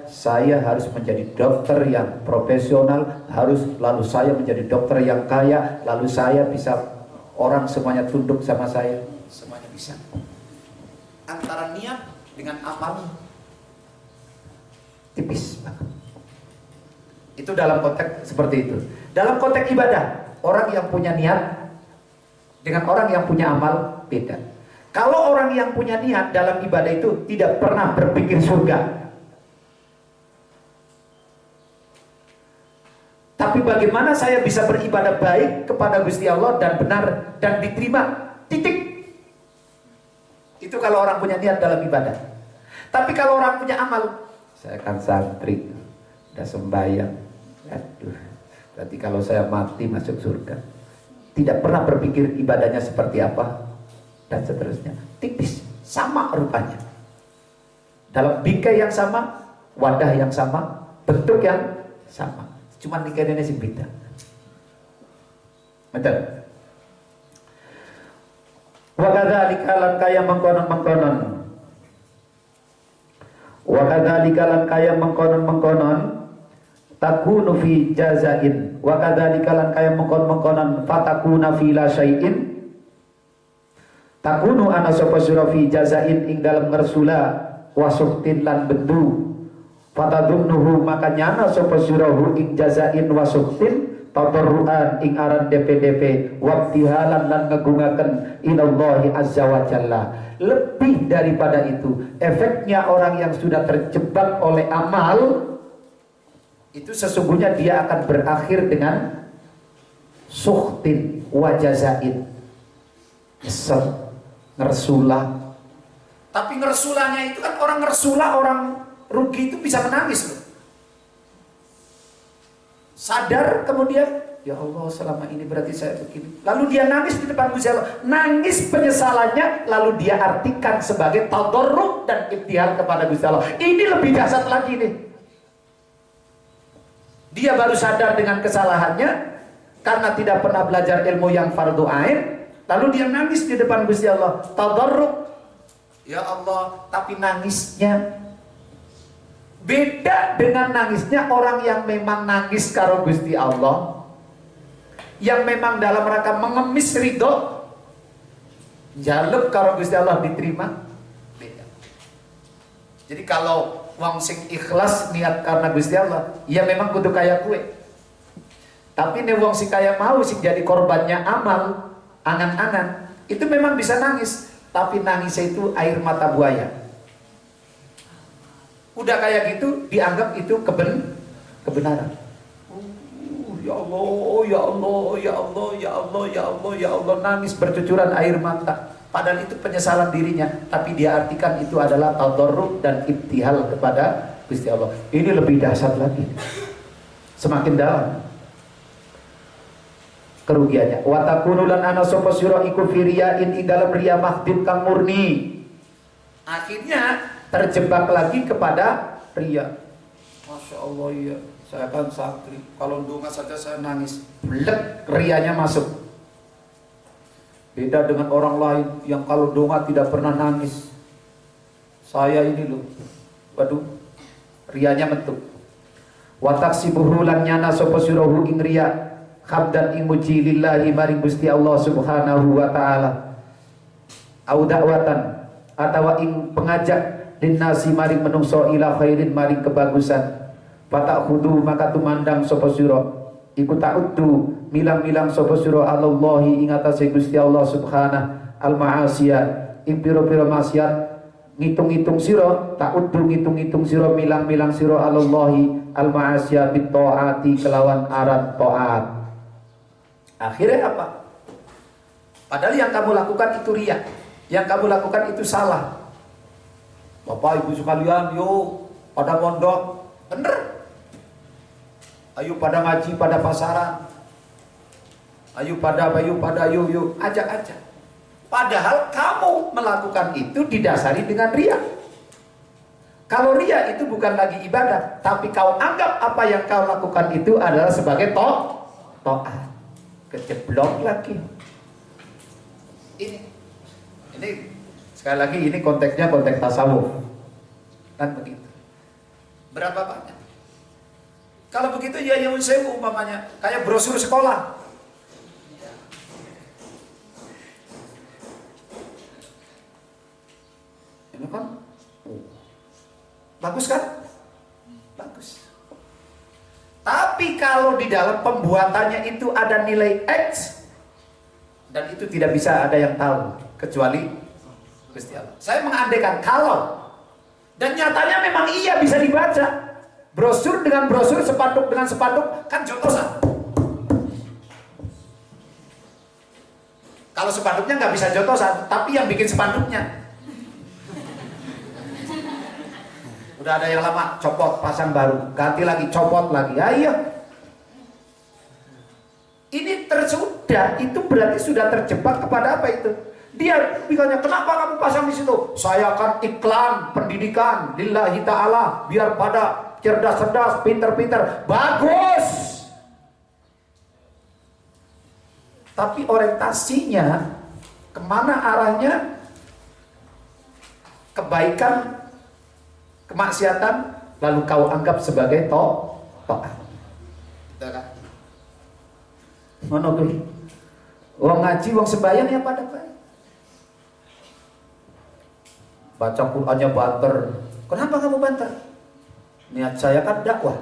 saya harus menjadi dokter yang profesional, lalu saya menjadi dokter yang kaya, lalu saya bisa orang semuanya tunduk sama saya, semuanya bisa. Antara niat dengan amal tipis banget. Itu dalam konteks seperti itu. Dalam konteks ibadah, orang yang punya niat dengan orang yang punya amal beda. Kalau orang yang punya niat dalam ibadah itu tidak pernah berpikir surga, tapi bagaimana saya bisa beribadah baik kepada Gusti Allah dan benar dan diterima, titik. Itu kalau orang punya niat dalam ibadah. Tapi kalau orang punya amal, saya kan santri, udah sembahyang, berarti kalau saya mati masuk surga. Tidak pernah berpikir ibadahnya seperti apa dan seterusnya. Tipis, sama rupanya. Dalam bingkai yang sama, wadah yang sama, bentuk yang sama. Cuma bingkainya sih beda. Betul. Wa kadzalika lan kaya mengkonon-mengkonon. Wa kadzalika lan kaya mengkonon-mengkonon takunu fi jazain. Wa kadzalika lan kaya mengkonon-mengkonon fatakuna fi la syai'in. Takunu ana sapa sira fi jazain ing dalem ngersula wasuktin lan bendu. Fatadunnuhu maka nyana sapa sira ing jazain wasuktin tadarruan ing aran DPDP wabtihalan lan ngegungaken ilallahi azza wa jalla. Lebih daripada itu, efeknya orang yang sudah terjebak oleh amal itu sesungguhnya dia akan berakhir dengan sukhtin wa jazain. Nyesel, ngersulah. Tapi ngersulahnya itu kan orang ngersulah, orang rugi itu bisa menangis loh. Sadar kemudian, ya Allah selama ini berarti saya begini. Lalu dia nangis di depan Gusti Allah. Nangis penyesalannya lalu dia artikan sebagai tadarruk dan ibtihal kepada Gusti Allah. Ini lebih dahsyat lagi nih. Dia baru sadar dengan kesalahannya karena tidak pernah belajar ilmu yang fardu ain. Lalu dia nangis di depan Gusti Allah. Tadarruk Ya Allah, tapi nangisnya beda dengan nangisnya orang yang memang nangis karo Gusti Allah, yang memang dalam rangka mengemis ridho, jaluk karo Gusti Allah diterima. Beda. Jadi kalau wong sing ikhlas niat karena Gusti Allah, ya memang kudu kaya kue. Tapi nih wong sing kaya mau sing jadi korbannya amal, angan-angan, itu memang bisa nangis. Tapi nangisnya itu air mata buaya. Udah kayak gitu dianggap itu kebenaran. Ya Allah, ya Allah, ya Allah, ya Allah, ya Allah, ya Allah, nangis bercucuran air mata. Padahal itu penyesalan dirinya, tapi dia artikan itu adalah tadarruk dan ibtihal kepada Gusti Allah. Ini lebih dahsyat lagi. Semakin dalam kerugiannya. Wa takunu lan ana sapa sira iku firiyain ing dalem riya mahdin kang murni. Akhirnya terjebak lagi kepada riya. Masya Allah, ya, saya kan santri, kalau donga saja saya nangis, blek, rianya masuk. Beda dengan orang lain yang kalau donga tidak pernah nangis. Saya ini loh, waduh, rianya mentuk. Wa taksibuhu lan nyana sapa sirahu ing riya khabdan ing muji lillahi maring Gusti Allah Subhanahu wa taala. Au da'watan atawa ing pengajak linnasi maring menungso ila khairin maring kebagusan. Fatakhudhu maka tumandang sapa sira iku ta'uddu milang-milang sapa sira Allahi ing atase Gusti Allah Subhanahu al ma'asiya ing pira-pira maksiat ngitung-ngitung sira, ta'uddu ngitung-ngitung sira milang-milang sira Allahi al ma'asiya bit taati kelawan aran taat. Akhirnya apa? Padahal yang kamu lakukan itu riya, yang kamu lakukan itu salah. Bapak ibu sekalian, yuk pada pondok, bener. Ayo pada ngaji, pada pasaran. Ayo pada yuk, ajak-ajak. Padahal kamu melakukan itu didasari dengan riya. Kalau riya itu bukan lagi ibadah, tapi kau anggap apa yang kau lakukan itu adalah sebagai taat. Kejeblok lagi. Ini sekali lagi ini konteksnya konteks tasawuf. Kan begitu. Berapa banyak? Kalau begitu ya yang sewu umpamanya kayak brosur sekolah. Ini kan bagus kan? Bagus. Tapi kalau di dalam pembuatannya itu ada nilai X, dan itu tidak bisa ada yang tahu kecuali Gusti Allah. Saya mengandaikan kalau, dan nyatanya memang iya bisa dibaca. Brosur dengan brosur, sepanduk dengan sepanduk, kan jotosan. Kalau sepanduknya nggak bisa jotosan, tapi yang bikin sepanduknya. Udah ada yang lama, copot, pasang baru, ganti lagi, copot lagi, ayo. Ini tersudah, itu berarti sudah terjebak kepada apa itu? Dia bilangnya, kenapa kamu pasang di situ? Saya akan iklan pendidikan, lillahi ta'ala, biar pada cerdas-cerdas, pinter-pinter, bagus. Tapi orientasinya, kemana arahnya? Kebaikan, kemaksiatan, lalu kau anggap sebagai taat. Ngono kuwi. Wong ngaji, wong sembahyang ya pada baik. Baca Qur'annya banter. Kenapa kamu banter? Niat saya kan dakwah.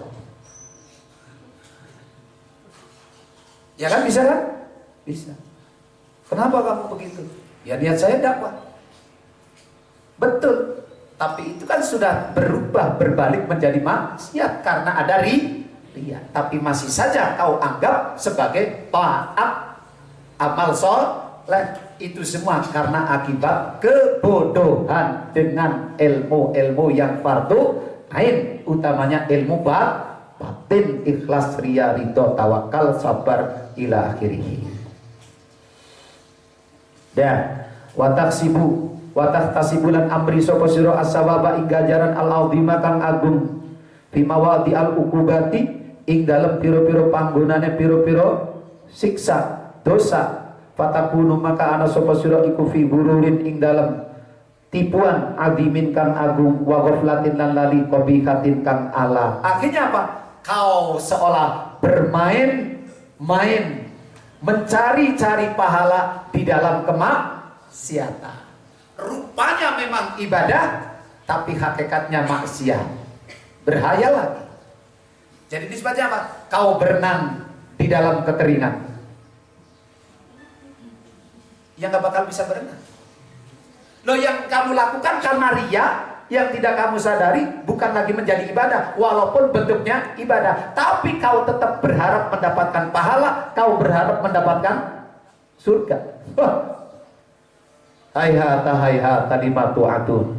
Ya kan bisa kan? Bisa. Kenapa kamu begitu? Ya niat saya dakwah. Betul. Tapi itu kan sudah berubah, berbalik menjadi maksiat karena ada riya. Tapi masih saja kau anggap sebagai taat, amal soleh. Itu semua karena akibat kebodohan dengan ilmu-ilmu yang fardu ain, utamanya ilmu batin, ikhlas, riya, ridho, tawakal, sabar ila akhirih. Dan wataksibu watastasibulan amri sapa sira as-sawaba ing ganjaran al-azima kang agung fi mawadi al-uqubati ing dalem pira-pira panggonane pira-pira siksa dosa fatakunu maka ana sapa sira iku fi bururin ing dalem tipuan adimin kang agung wa ghaflatin lan lali qabihatin kang ala. Akhirnya apa? Kau seolah bermain-main mencari-cari pahala di dalam kemaksiatan. Rupanya memang ibadah, tapi hakikatnya maksiat. Berhayal lagi. Jadi disebutnya apa? Kau berenang di dalam kekeringan. Yang gak bakal bisa berenang. Loh, yang kamu lakukan karena ria, yang tidak kamu sadari bukan lagi menjadi ibadah, walaupun bentuknya ibadah, tapi kau tetap berharap mendapatkan pahala, kau berharap mendapatkan surga. Hayhata kalimatu adun.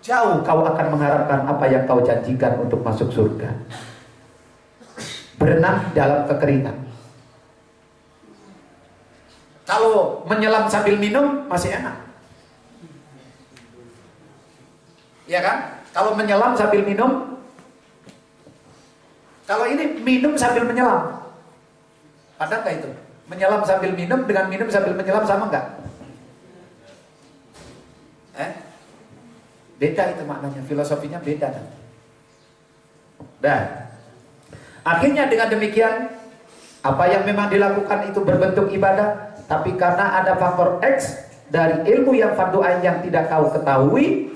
Jauh kau akan mengharapkan apa yang kau janjikan untuk masuk surga. Berenang dalam kekeringan. Kalau menyelam sambil minum masih enak, ya kan? Kalau menyelam sambil minum, kalau ini minum sambil menyelam, ada nggak itu? Menyelam sambil minum dengan minum sambil menyelam sama nggak? Beda itu maknanya, filosofinya beda kan? Dan akhirnya dengan demikian, apa yang memang dilakukan itu berbentuk ibadah, tapi karena ada faktor X dari ilmu yang fardu ain yang tidak kau ketahui,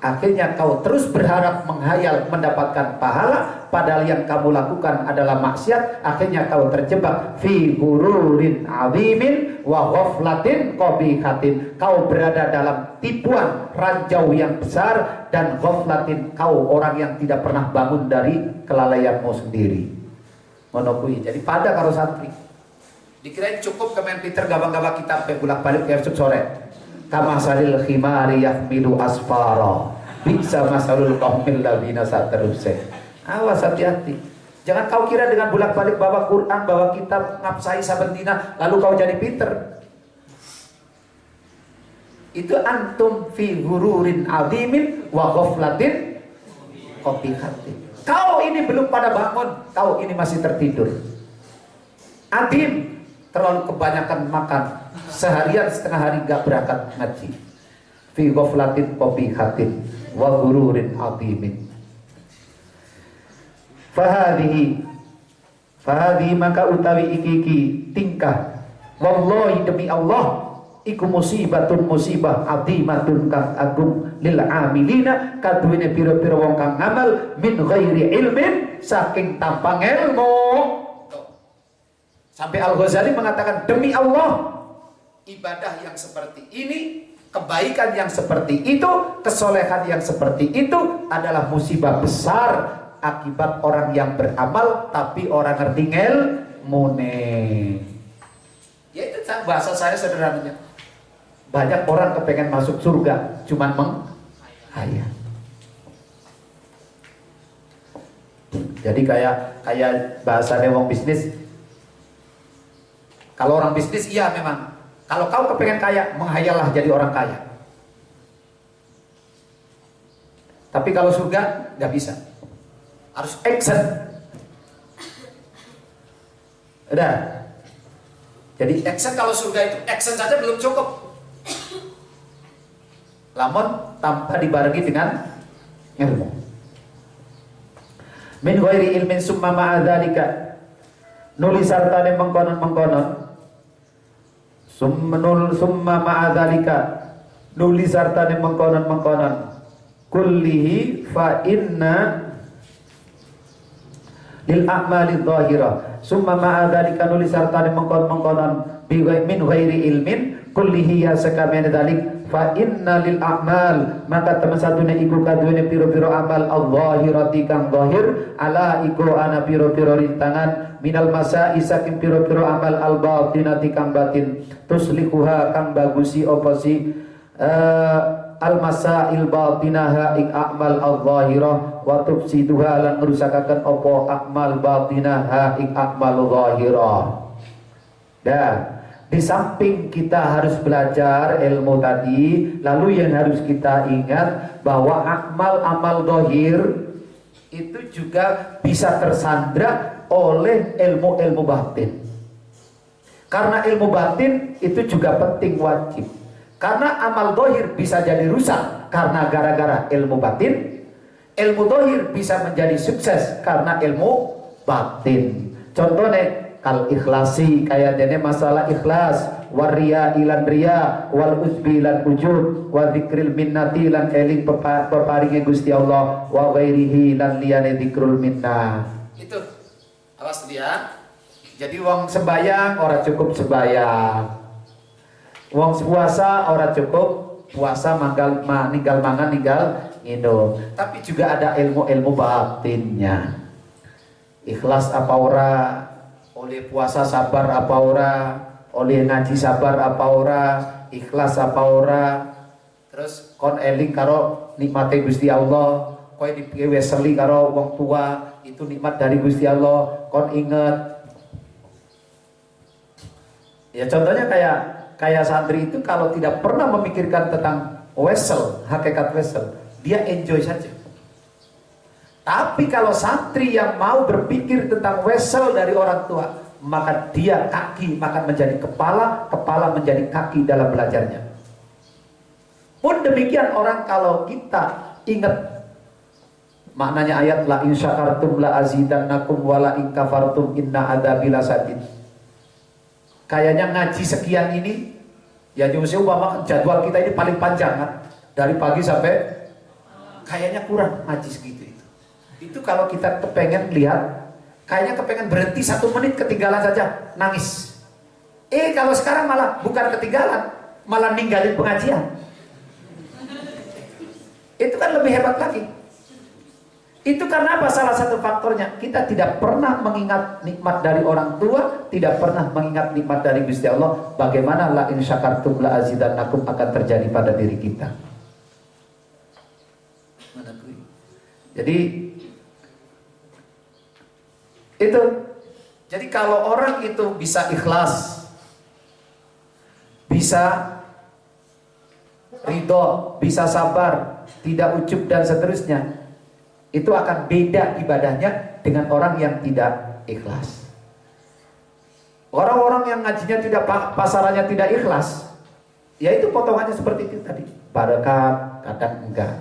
akhirnya kau terus berharap menghayal mendapatkan pahala, padahal yang kamu lakukan adalah maksiat. Akhirnya kau terjebak fi gururin azimin wa ghaflatin qabihatin. Kau berada dalam tipuan ranjau yang besar, dan ghaflatin, kau orang yang tidak pernah bangun dari kelalaianmu sendiri. Monokui. Jadi pada karo santri dikirain cukup kemen Peter gabang-gabang kitab bolak-balik esok sore. Kama salil khimari yahmilu asfara bisa masalul qaumil ladina sateruse. Awas, hati-hati. Jangan kau kira dengan bolak-balik bawa Quran, bawa kitab ngapsai sabentina lalu kau jadi pinter. Itu antum fi hururin azimin wa ghaflatin qabihatin. Kau ini belum pada bangun, kau ini masih tertidur. Adim, terlalu kebanyakan makan, seharian setengah hari gak berangkat ngaji. Fi ghaflatin qabihatin wa gururin azimin. Fahadhi maka utawi iki tingkah, wallahi demi Allah, iku musibah azimatun kang agung lil amilina kaduwene pira-pira wong kang ngamal min ghairi ilmin, saking tanpa ilmu. Sampai Al-Ghazali mengatakan, demi Allah, ibadah yang seperti ini, kebaikan yang seperti itu, kesolehan yang seperti itu adalah musibah besar akibat orang yang beramal tapi orang ngerti ilmune. Ya itu bahasa saya sederhananya. Banyak orang kepengen masuk surga, cuman menghayal. Jadi kayak bahasanya wong bisnis. Kalau orang bisnis iya memang. Kalau kau kepengen kaya, menghayallah jadi orang kaya. Tapi kalau surga nggak bisa. Harus action. Udah. Jadi action, kalau surga itu action saja belum cukup. Lamun tanpa dibarengi dengan ilmu. Min ghairi ilmin summa ma'adzalika, nulis sartane mengkonon-mengkonon. Summa ma'adzalika, nulis sartane mengkonon-mengkonon. Kullihi fa inna lil a'mali dhahirah. Summa ma'adzalika, nulis sartane mengkonon-mengkonon min ghairi ilmin kullihi ya sakamene dalik. Fa inna lil a'mal, maka teman satune iku kaduene piro-piro amal adh-dhahirati kang dhahir, ala iku ana piro-piro rintangan minal masai saking piro-piro amal al-batinati kang batin, tuslihuha kang bagusi apa si al-masail batinaha ik a'mal adh-dhahirah wa tufsiduha lan ngrusakaken apa a'mal batinaha ik a'mal dhahirah. Dah. Di samping kita harus belajar ilmu tadi, lalu yang harus kita ingat bahwa amal-amal dohir itu juga bisa tersandra oleh ilmu-ilmu batin. Karena ilmu batin itu juga penting, wajib. Karena amal dohir bisa jadi rusak karena gara-gara ilmu batin. Ilmu dohir bisa menjadi sukses karena ilmu batin. Contohnya kal ikhlasi, kayak dene masalah ikhlas, waria ilan ria, wal uzbi lan ujub, wa dzikril minnati lan eling peparinge Gusti Allah, wa ghairihi lan liyane dzikrul minnah. Itu awas dia. Jadi wong sembayang ora cukup sembayang, wong puasa ora cukup puasa, ninggal mangan ninggal minum, tapi juga ada ilmu-ilmu batinnya. Ikhlas apa ora, oleh puasa sabar apa ora, oleh ngaji sabar apa ora, ikhlas apa ora, terus kon eling karo nikmate Gusti Allah, kowe diweseli karo wong tua, itu nikmat dari Gusti Allah, kon inget. Ya contohnya kayak santri itu kalau tidak pernah memikirkan tentang wesel, hakikat wesel, dia enjoy saja. Tapi kalau santri yang mau berpikir tentang wesel dari orang tua, maka dia kaki akan menjadi kepala, kepala menjadi kaki dalam belajarnya. Pun demikian orang kalau kita ingat maknanya ayat la in syakartum la azidannakum wa la in kafartum inna adzabi lasadid. Kayaknya ngaji sekian ini, ya umpama jadwal kita ini paling panjang kan, dari pagi sampai, kayaknya kurang ngaji segitu. Itu kalau kita kepengen lihat, kayaknya kepengen berhenti 1 menit, ketinggalan saja nangis. Kalau sekarang malah bukan ketinggalan, malah ninggalin pengajian. Itu kan lebih hebat lagi. Itu karena apa? Salah satu faktornya, kita tidak pernah mengingat nikmat dari orang tua, tidak pernah mengingat nikmat dari Gusti Allah. Bagaimana la in syakartum la azidannakum akan terjadi pada diri kita. Jadi itu. Jadi kalau orang itu bisa ikhlas, bisa ridho, bisa sabar, tidak ujub dan seterusnya, itu akan beda ibadahnya dengan orang yang tidak ikhlas. Orang-orang yang ngajinya tidak, pasarannya tidak ikhlas, ya itu potongannya seperti itu tadi. Barokat kadang enggak,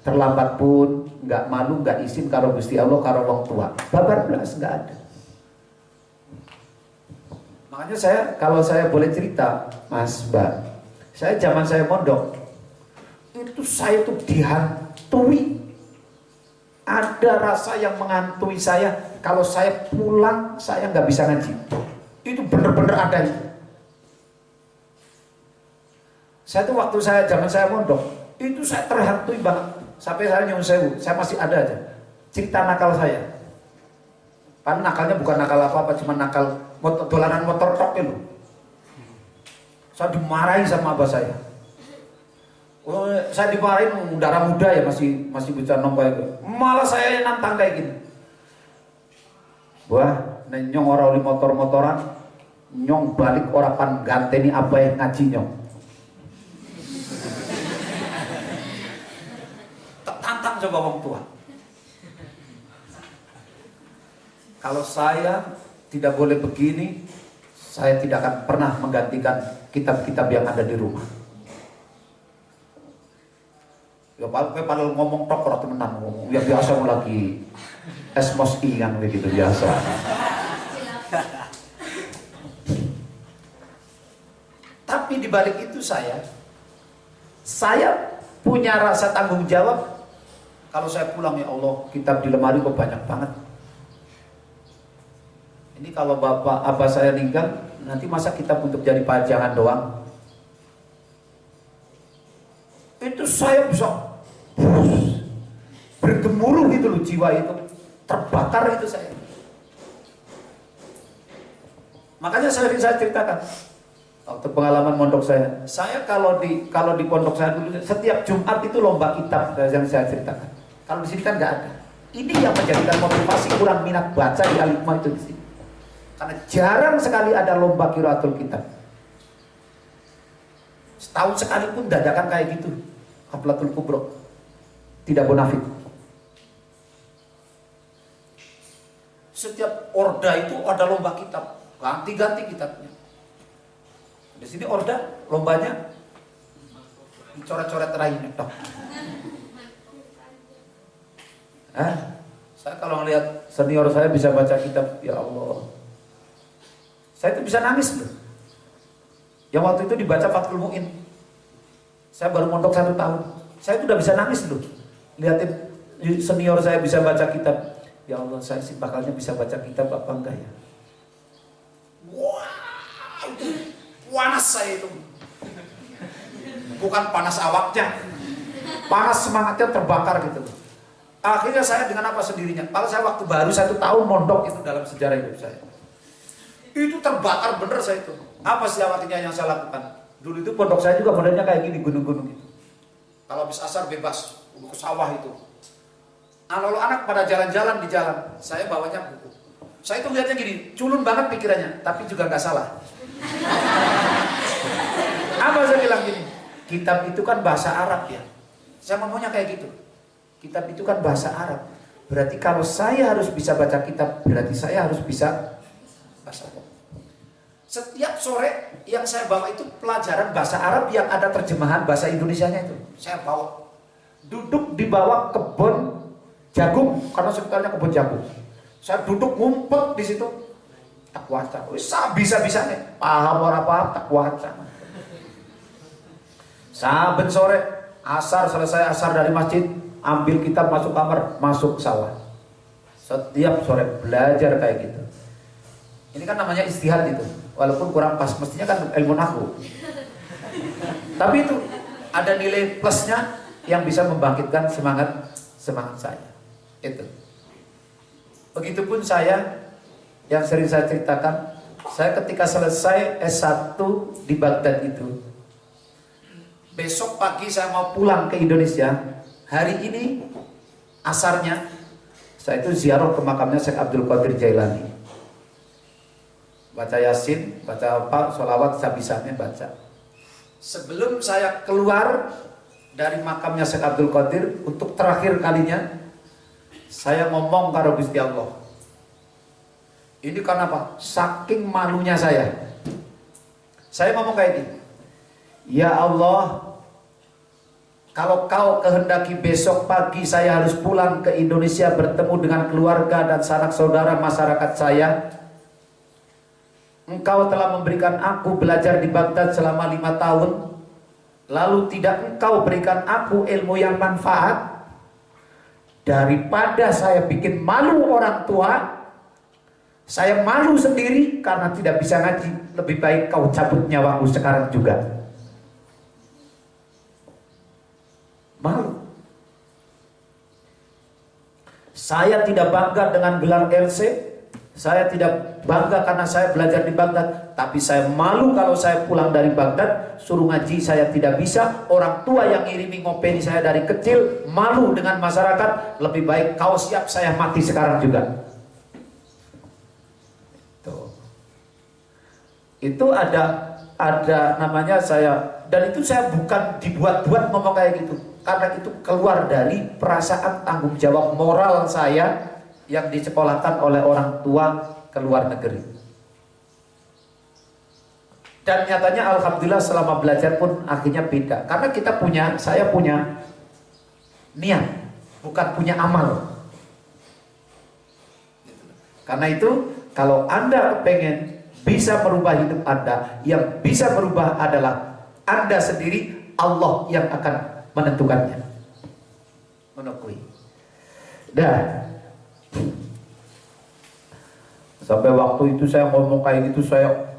terlambat pun enggak, malu enggak izin karo Gusti Allah karo wong tua, babar belas enggak ada. Makanya kalau saya boleh cerita, Mas Mbak, zaman saya mondok itu saya tuh dihantui, ada rasa yang menghantui saya. Kalau saya pulang saya nggak bisa ngaji, itu bener-bener ada. Saya tuh waktu zaman saya mondok itu saya terhantui banget, sampai saya nyuwun sewu, saya masih ada aja cerita nakal saya. Kan nakalnya bukan nakal apa-apa, cuma nakal dolanan motor tok itu. Saya dimarahi sama abah saya. Saya dimarahin darah muda ya, masih bisa nombor itu. Malah saya nantang kayak gini. Wah, nyong orang oli motor-motoran, nyong balik orang pan ganteni apa yang ngaji nyong. Tantang coba orang tua. Kalau saya tidak boleh begini, saya tidak akan pernah menggantikan kitab-kitab yang ada di rumah. Ya padahal ngomong tok ora temenan ngomong. Ya biasa mau lagi esmos kan begitu biasa. Tapi di balik itu saya punya rasa tanggung jawab. Kalau saya pulang, ya Allah, kitab di lemari kok banyak banget. Ini kalau abah saya meninggal, nanti masa kitab untuk jadi pajangan doang? Itu saya bisa bergemuruh gitu loh, jiwa itu terbakar itu saya. Makanya saya ceritakan waktu pengalaman mondok saya kalau di pondok saya dulu setiap Jumat itu lomba kitab yang saya ceritakan. Kalau di sini kan nggak ada. Ini yang menjadikan motivasi kurang minat baca di Al-Hikmah itu di sini. Karena jarang sekali ada lomba qiraatul kitab. Setahun sekali pun dadakan kayak gitu, Haflatul Kubro, tidak bonafit. Setiap orda itu ada lomba kitab, ganti-ganti kitabnya. Di sini orda lombanya dicoret-coret rainya tok. Saya kalau ngelihat senior saya bisa baca kitab, ya Allah, saya itu bisa nangis loh. Yang waktu itu dibaca Fathul Mu'in, saya baru mondok 1 tahun, saya itu udah bisa nangis loh. Lihatin senior saya bisa baca kitab, ya Allah, saya sih bakalnya bisa baca kitab apa enggak ya? Wah, itu panas saya itu. Bukan panas awaknya, panas semangatnya terbakar gitu. Akhirnya saya dengan apa sendirinya. Kalau saya waktu baru 1 tahun mondok itu dalam sejarah hidup saya, itu terbakar bener saya itu. Apa sih awalnya yang saya lakukan? Dulu itu pondok saya juga modelnya kayak gini, gunung-gunung gitu. Kalau habis asar bebas, ke sawah itu. Lalu anak pada jalan-jalan di jalan, saya bawanya buku. Saya itu lihatnya gini, culun banget pikirannya, tapi juga nggak salah. Apa saya bilang gini? Kitab itu kan bahasa Arab ya. Saya maunya kayak gitu. Kitab itu kan bahasa Arab. Berarti kalau saya harus bisa baca kitab, berarti saya harus bisa bahasa Arab. Setiap sore yang saya bawa itu pelajaran bahasa Arab yang ada terjemahan bahasa Indonesianya itu. Saya bawa. Duduk di bawah kebun jagung, karena sekitarnya kebun jagung. Saya duduk ngumpet di situ. Tak waca. Bisa-bisanya. Paham orang paham, tak waca. Saben sore, asar selesai asar dari masjid, ambil kitab masuk kamar, masuk sawah. Setiap sore belajar kayak gitu. Ini kan namanya istihad itu. Walaupun kurang pas, mestinya kan ilmu nahwu. Tapi itu ada nilai plusnya yang bisa membangkitkan semangat saya. Itu. Begitupun saya yang sering saya ceritakan, saya ketika selesai S1 di Baghdad itu, besok pagi saya mau pulang ke Indonesia. Hari ini asarnya saya itu ziarah ke makamnya Syekh Abdul Qadir Jailani. Baca Yasin, baca apa, sholawat sabisanya baca. Sebelum saya keluar dari makamnya Syekh Abdul Qadir untuk terakhir kalinya, saya ngomong karo Gusti Allah. Ini karena apa? Saking malunya saya. Saya ngomong kayak gini. Ya Allah, kalau kau kehendaki besok pagi saya harus pulang ke Indonesia bertemu dengan keluarga dan sanak saudara masyarakat saya. Engkau telah memberikan aku belajar di Baghdad selama 5 tahun. Lalu tidak engkau berikan aku ilmu yang manfaat. Daripada saya bikin malu orang tua, saya malu sendiri karena tidak bisa ngaji. Lebih baik kau cabut nyawaku sekarang juga. Malu. Saya tidak bangga dengan gelar LC. Saya tidak bangga karena saya belajar di Baghdad. Tapi saya malu kalau saya pulang dari Baghdad, suruh ngaji saya tidak bisa. Orang tua yang ngirimi ngopeni saya dari kecil, malu dengan masyarakat. Lebih baik kau siap saya mati sekarang juga. Itu ada namanya saya. Dan itu saya bukan dibuat-buat ngomong kayak gitu. Karena itu keluar dari perasaan tanggung jawab moral saya yang disekolahkan oleh orang tua ke luar negeri. Dan nyatanya alhamdulillah selama belajar pun akhirnya beda. Karena saya punya niat, bukan punya amal. Karena itu kalau Anda pengen bisa merubah hidup Anda, yang bisa merubah adalah Anda sendiri, Allah yang akan menentukannya. Menekui. Dah. Sampai waktu itu saya ngomong kayak gitu, saya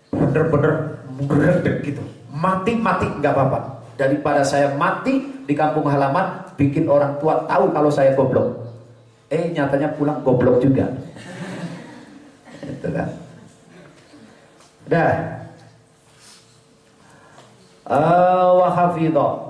bener-bener meredek gitu. Mati-mati nggak apa-apa. Daripada saya mati di kampung halaman, bikin orang tua tahu kalau saya goblok. Nyatanya pulang goblok juga. Itu kan. Dah. Wa hafidha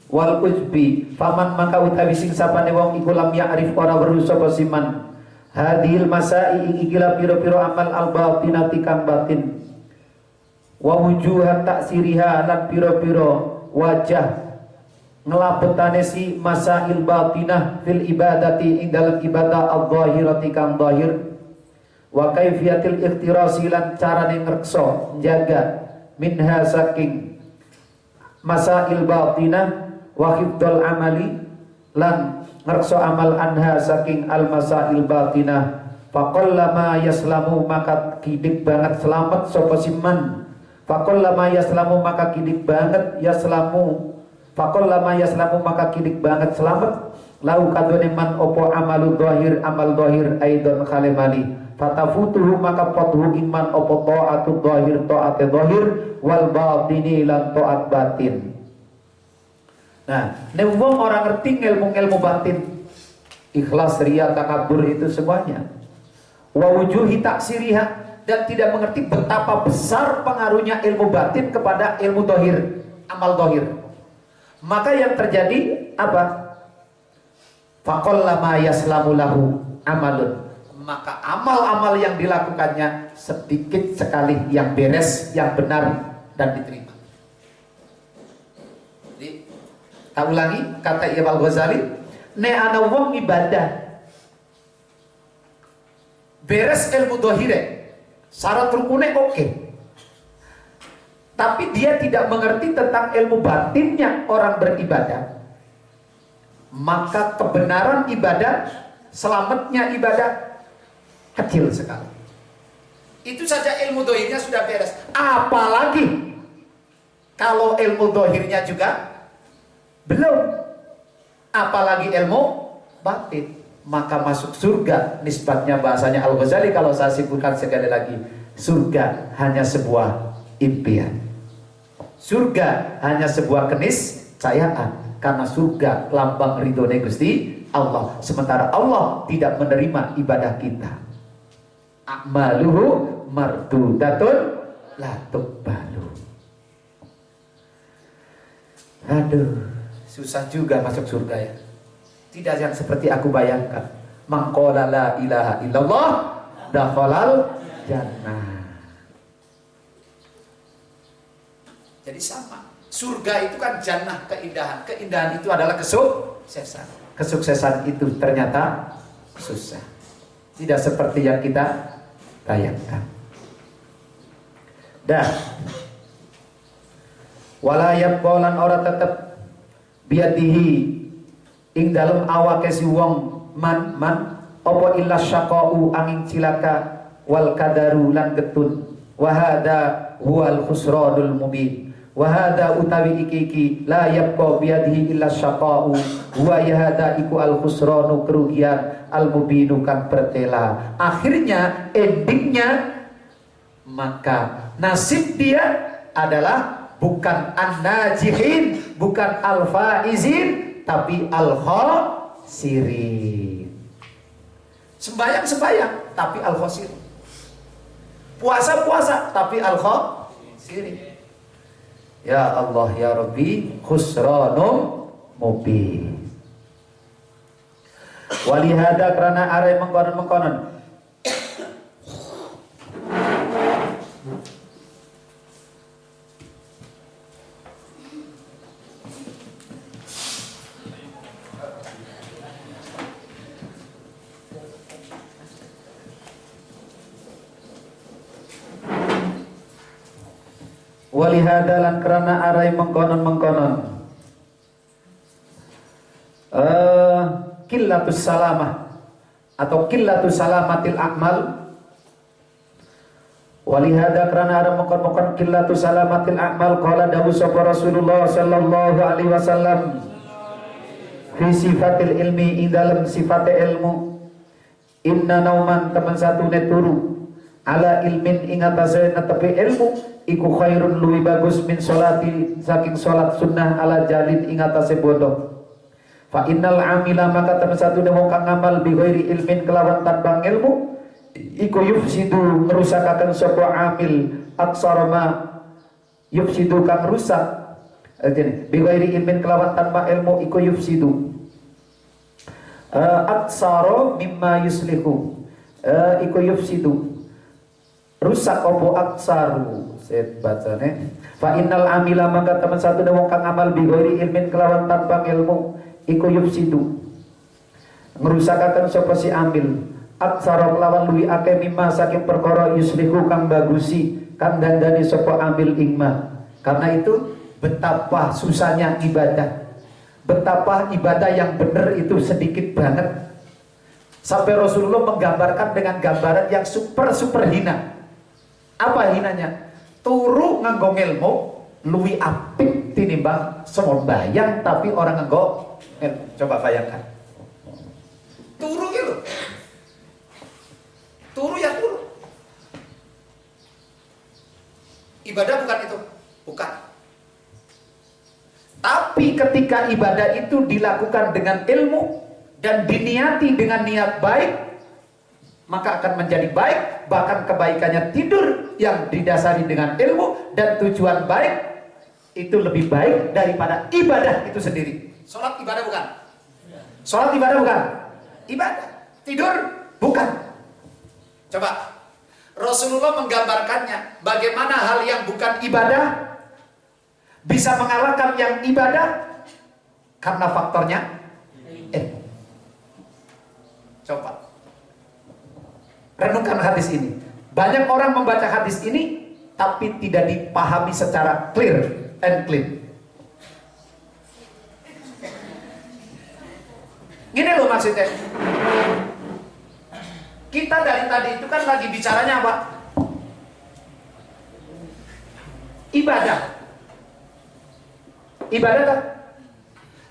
wal ujbi faman maka utawi sing sapane wong iku lam ya'rif ora weruh sapa siman hadhil masai ikila piro-piro amal al batinati kang batin wa wujuha taksiriha lan piro-piro wajah ngelapetane si masail batinah fil ibadati ing dalam ibadah al-zahirati kang zahir wa kaifiyatil ikhtirasi lan carane ngrekso njaga minha saking masail batinah wa hifdzul amali lan ngerso amal anha saking al masail batinah faqallama yaslamu maka kidik banget selamat sapa siman faqallama yaslamu maka kidik banget yaslamu faqallama yaslamu maka kidik banget selamat lau kadone man opo amalu dhahir amal dhahir aidon khalimali fatafutuhu maka patuhu iman opo ta'atu dhahir ta'ate dhahir wal batini lan ta'at batin. Nah, nek wong orang ngerti ilmu batin ikhlas, riya, takabur itu semuanya wa wujuhi taksiriha dan tidak mengerti betapa besar pengaruhnya ilmu batin kepada ilmu dhahir, amal dhahir, maka yang terjadi apa? Faqallama yaslamu lahu amalun, maka amal-amal yang dilakukannya sedikit sekali yang beres, yang benar dan diterima. Jadi, tak ulangi kata Imam Al-Ghazali, ne ana wong ibadah beres ilmu dohire, syarat rukunnya oke, tapi dia tidak mengerti tentang ilmu batinnya orang beribadah, maka kebenaran ibadah, selamatnya ibadah kecil sekali. Itu saja ilmu dohirnya sudah beres, apalagi kalau ilmu dohirnya juga belum, apalagi ilmu batin, maka masuk surga. Nisbatnya bahasanya Al-Ghazali kalau saya simpulkan sekali lagi, surga hanya sebuah impian, surga hanya sebuah keniscayaan, karena surga lambang ridhonya Gusti Allah, sementara Allah tidak menerima ibadah kita. A'maluhu mardudatun la tuqbalu. Aduh, susah juga masuk surga ya. Tidak yang seperti aku bayangkan. Man qala la ilaha illallah dakhalal jannah. Jadi sama. Surga itu kan jannah, keindahan. Keindahan itu adalah kesuksesan. Kesuksesan itu ternyata susah. Tidak seperti yang kita bayangkan. Dan wala yabqalan ora tetep biadihi ing dalem awake si wong man apa illa syaqau angin cilaka wal kadaru lan getun wa hada huwal khusranul mubin. Wahada utawi iki la yabqa biadihi illa syaqa'u wa yahada iku al khusranu kerugian al mubinu kang bertela. Akhirnya endingnya maka nasib dia adalah bukan an-najihin, bukan al-faizin, tapi al-khasirin. Sembayang tapi al-khasirin. Puasa tapi al-khasirin. Ya Allah ya Rabbi khusranum mubin. Walihada karena arai mengkonon-mengkonon walihadalan karena arai mengkonon killatus salamah atau killatus salamatil a'mal. Walihada karena arai mengkonon killatus salamatil a'mal qala dawu sapa Rasulullah sallallahu alaihi wasallam fi sifatil ilmi ing dalam sifat ilmu inna nauman teman satu neturu ala ilmin ing atase netepi ilmu iku khairun luwi bagus min sholati saking sholat sunnah ala jalin ing atase bodoh. Fa innal amila maka temen satune wong kang ngamal bi ghairi ilmin kelawan tanpa ilmu iku yufsidu ngerusakaken sapa amil aksara ma yufsidu kang rusak bi ghairi ilmin kelawan tanpa ilmu iku yufsidu aksara mimma yuslihu iku yufsidu rusak opo aksaru set bacane fa innal amila maka teman satu wong kang amal bi ghairi ilmin kelawan tanpa ilmu iku yufsidu ngrusakaken sapa si amil aksara kelawan luwi akeh mimma saking perkara yuslihu kang bagusi kang dandani sapa amil ingma. Karena itu betapa susahnya ibadah, betapa ibadah yang benar itu sedikit banget. Sampai Rasulullah menggambarkan dengan gambaran yang super hina. Apa hinanya? Turu nganggo ilmu luwi apik tinimbang sembayang tapi orang nganggo ilmu. Coba bayangkan. Turu gitu. Turu ya turu. Ibadah bukan itu. Bukan. Tapi ketika ibadah itu dilakukan dengan ilmu dan diniati dengan niat baik, maka akan menjadi baik. Bahkan kebaikannya tidur yang didasari dengan ilmu dan tujuan baik itu lebih baik daripada ibadah itu sendiri. Sholat ibadah bukan? Sholat ibadah bukan? Ibadah. Tidur bukan. Coba Rasulullah menggambarkannya bagaimana hal yang bukan ibadah bisa mengalahkan yang ibadah karena faktornya ilmu. Coba renungkan hadis ini. Banyak orang membaca hadis ini tapi tidak dipahami secara clear and clean. Gini loh maksudnya. Kita dari tadi itu kan lagi bicaranya apa? Ibadah. Ibadah kan?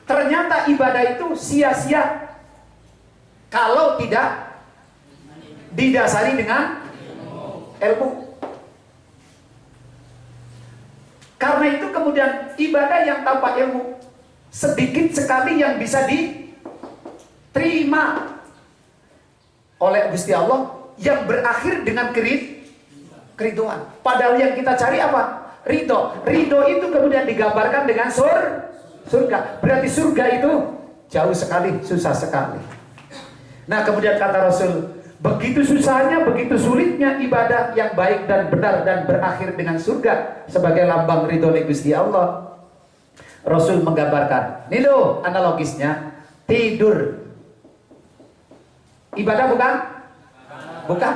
Ternyata ibadah itu sia-sia kalau tidak didasari dengan ilmu. Karena itu kemudian ibadah yang tanpa ilmu sedikit sekali yang bisa diterima oleh Gusti Allah yang berakhir dengan keriduan. Padahal yang kita cari apa? Ridho. Ridho itu kemudian digambarkan dengan surga. Berarti surga itu jauh sekali, susah sekali. Nah kemudian kata Rasul, begitu susahnya, begitu sulitnya ibadah yang baik dan benar dan berakhir dengan surga sebagai lambang ridho Gusti Allah. Rasul menggambarkan, ini loh analogisnya, tidur ibadah bukan? Bukan.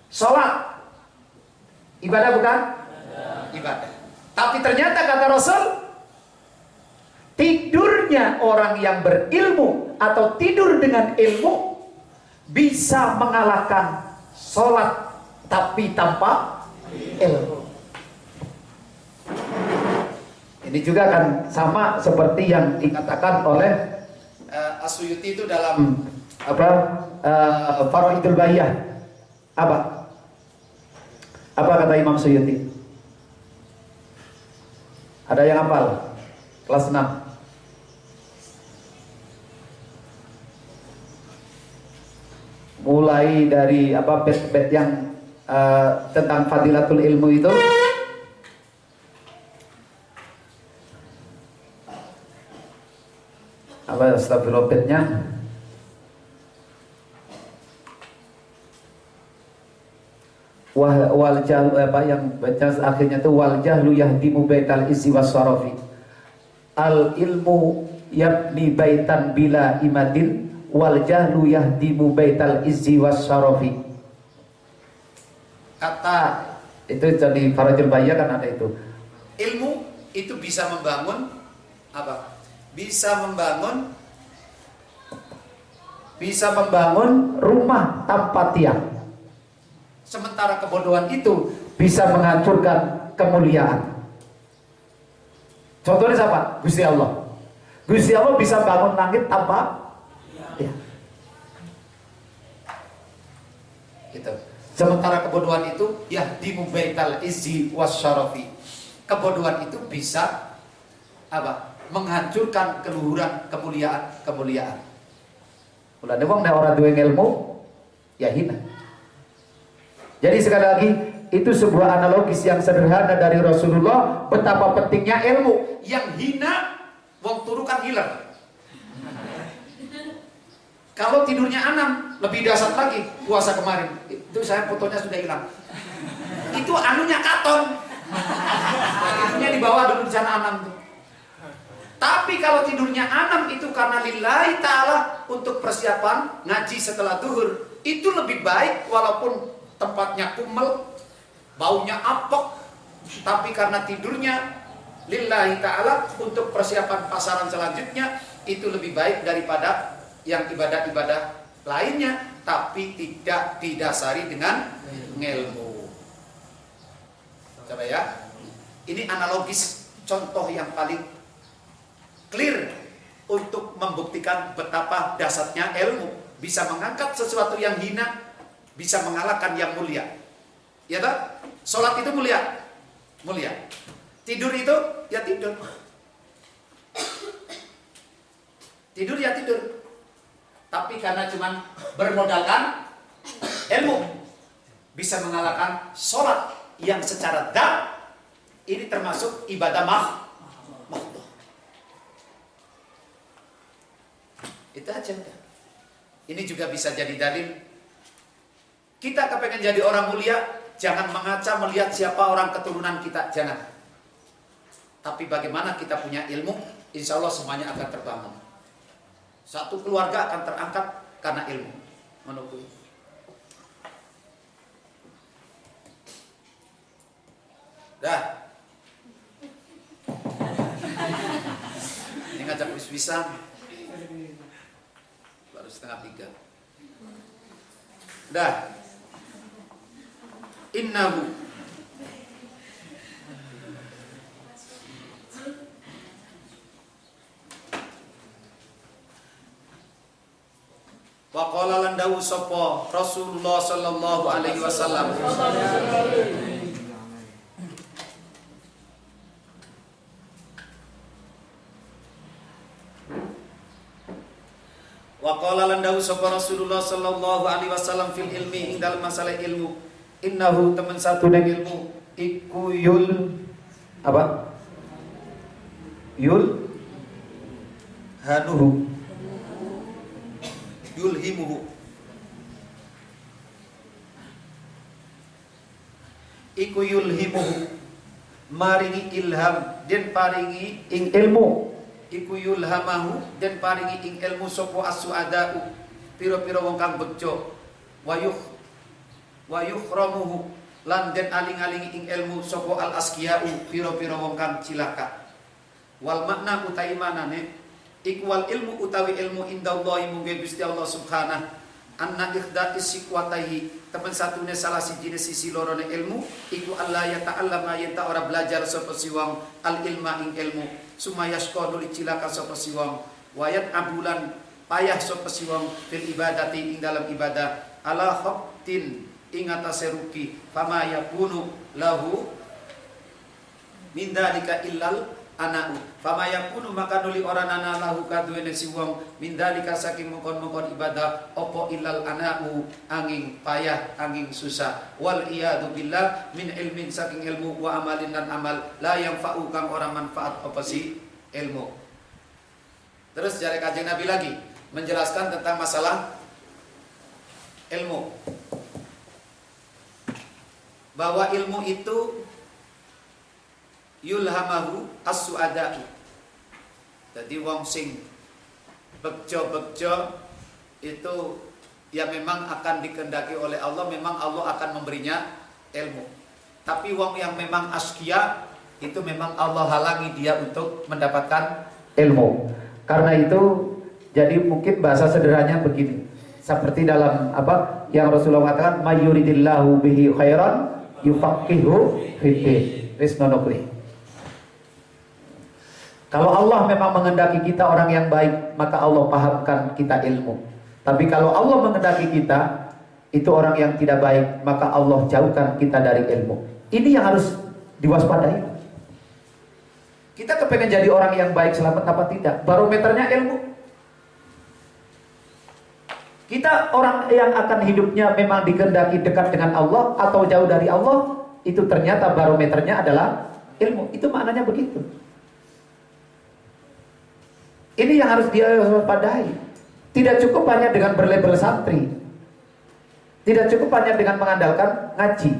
Sholat ibadah bukan? Ibadah. Tapi ternyata kata Rasul, tidurnya orang yang berilmu atau tidur dengan ilmu bisa mengalahkan sholat tapi tanpa ilmu. Ini juga kan sama seperti yang dikatakan oleh As-Suyuti itu dalam Faraidul Bayah. Apa kata Imam Suyuti? Ada yang hafal? Kelas 6. Mulai dari bed yang tentang fadilatul ilmu itu. Astagfirullah bednya. Wal jahlu yang baca akhirnya itu wal jahlu yahdimu baital izzi wasyarafi. Al ilmu yabni baitan bila imadin wal jahlu yahdimu baital izzi wasyarafi. Kata itu jadi Farajul Bayah kan ada itu. Ilmu itu bisa membangun apa? Bisa membangun rumah tanpa tiang. Sementara kebodohan itu bisa menghancurkan kemuliaan. Contohnya siapa? Gusti Allah. Gusti Allah bisa bangun langit tanpa tiang. Gitu. Sementara kebodohan itu yahdimu baital izzi wasyarafi. Kebodohan itu bisa apa? Menghancurkan keluhuran kemuliaan. Ulah wong nek ora duwe ilmu ya hina. Jadi sekali lagi itu sebuah analogis yang sederhana dari Rasulullah betapa pentingnya ilmu. Yang hina wong turu kan hilang. Kalau tidurnya anam lebih dasar lagi. Puasa kemarin itu saya fotonya sudah hilang. Itu anunya katon. Tidurnya di bawah dulu di sana anam tuh. Tapi kalau tidurnya anam itu karena lillahi ta'ala untuk persiapan ngaji setelah zuhur, itu lebih baik walaupun tempatnya kumel, baunya apek, tapi karena tidurnya lillahi ta'ala untuk persiapan pasaran selanjutnya, itu lebih baik daripada yang ibadah-ibadah lainnya, tapi tidak didasari dengan ilmu. Coba ya, ini analogis, contoh yang paling clear untuk membuktikan betapa dasarnya ilmu bisa mengangkat sesuatu yang hina, bisa mengalahkan yang mulia. Ya tak? Sholat itu mulia, mulia. Tidur itu ya tidur, tidur ya tidur. Tapi karena cuma bermodalkan ilmu, bisa mengalahkan sholat yang secara ini termasuk ibadah makhluk. Itu aja udah. Ini juga bisa jadi dalil. Kita kepengen jadi orang mulia, jangan mengaca melihat siapa orang keturunan kita, jangan. Tapi bagaimana kita punya ilmu, insya Allah semuanya akan terbangun. Satu keluarga akan terangkat karena ilmu. Menunggu. Dah. Ini ngajak wis-wisan. Baru 2:30. Dah. Innahu wa qala lan dawu sapa Rasulullah sallallahu alaihi wasallam, wa qala lan dawu sapa Rasulullah sallallahu alaihi wasallam fil ilmi ing dalam masalah ilmu, innahu temen satu nang ilmu iku yul apa? Yul hanuhu yulhimuhu, iku yulhimuhu maringi ilham den paringi ing ilmu, iku yulhamahu den paringi ing ilmu sapa as-su'ada'u pira-pira wong kang bejo, wa yukhramuhu lan den aling-alingi ing ilmu sapa al-asqiya'u pira-pira wong kang cilaka. Wal makna utai manane iku wal ilmu utawi ilmu indallahi mungge Gusti Allah subhanahu anna ikhda isikwatahi temen satune salah siji sisi lorone ilmu iku Allah ya ta'allama yen ta ora belajar sapa si wong al ilma ing ilmu sumayasqa nuli cilaka sapa si wong wayat abulan payah sapa si wong fil ibadati ing dalam ibadah ala khabtin ing atase ruki fama yakunu lahu min dalika illal anau fama yakunu maka nuli ora ana lahu kaduene si wong min dalika saking mongkon-mongkon ibadah opo illal anau angin payah angin susah wal iyadu billah min ilmin saking ilmu wa amalin dan amal la yang fa'u kang ora manfaat apa si ilmu. Terus jare Kanjeng Nabi lagi menjelaskan tentang masalah ilmu, bahwa ilmu itu yulhamahu as-su'ada'u. Jadi wong sing bejo-bejo itu ya memang akan dikehendaki oleh Allah, memang Allah akan memberinya ilmu. Tapi wong yang memang askia itu memang Allah halangi dia untuk mendapatkan ilmu. Karena itu jadi mungkin bahasa sederhananya begini. Seperti dalam apa yang Rasulullah mengatakan mayyuridillahu bihi khairan yufaqihu fiddin. Wis ngono kuwi. Kalau Allah memang menghendaki kita orang yang baik, maka Allah pahamkan kita ilmu. Tapi kalau Allah menghendaki kita itu orang yang tidak baik, maka Allah jauhkan kita dari ilmu. Ini yang harus diwaspadai. Kita kepengen jadi orang yang baik selamat apa tidak? Barometernya ilmu. Kita orang yang akan hidupnya memang dikehendaki dekat dengan Allah atau jauh dari Allah, itu ternyata barometernya adalah ilmu. Itu maknanya begitu. Ini yang harus dia waspadai. Tidak cukup hanya dengan berlabel santri, tidak cukup hanya dengan mengandalkan ngaji.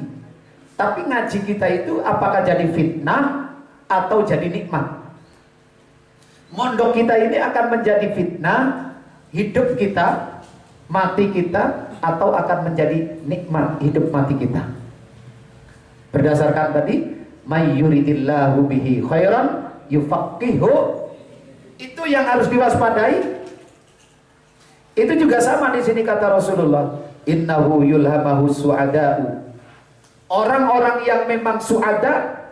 Tapi ngaji kita itu apakah jadi fitnah atau jadi nikmat? Mondok kita ini akan menjadi fitnah hidup kita, mati kita, atau akan menjadi nikmat hidup mati kita. Berdasarkan tadi, may yuridillahu bihi khairan yufaqihu. Itu yang harus diwaspadai. Itu juga sama di sini kata Rasulullah, innahu yulhamahu su'ada'u. Orang-orang yang memang su'ada,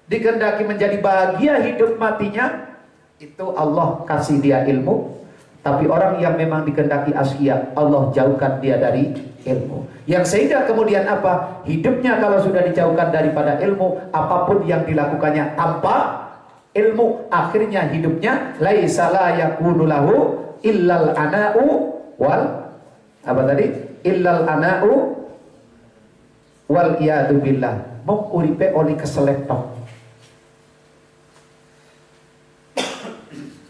dikehendaki menjadi bahagia hidup matinya, itu Allah kasih dia ilmu. Tapi orang yang memang dikehendaki askia, Allah jauhkan dia dari ilmu. Yang sehingga kemudian apa? Hidupnya kalau sudah dijauhkan daripada ilmu, apapun yang dilakukannya tanpa ilmu, akhirnya hidupnya laisa la yakunu lahu illal ana'u wal apa tadi? Illal ana'u wal iyadu billah. Mung uripe oli keseleptok.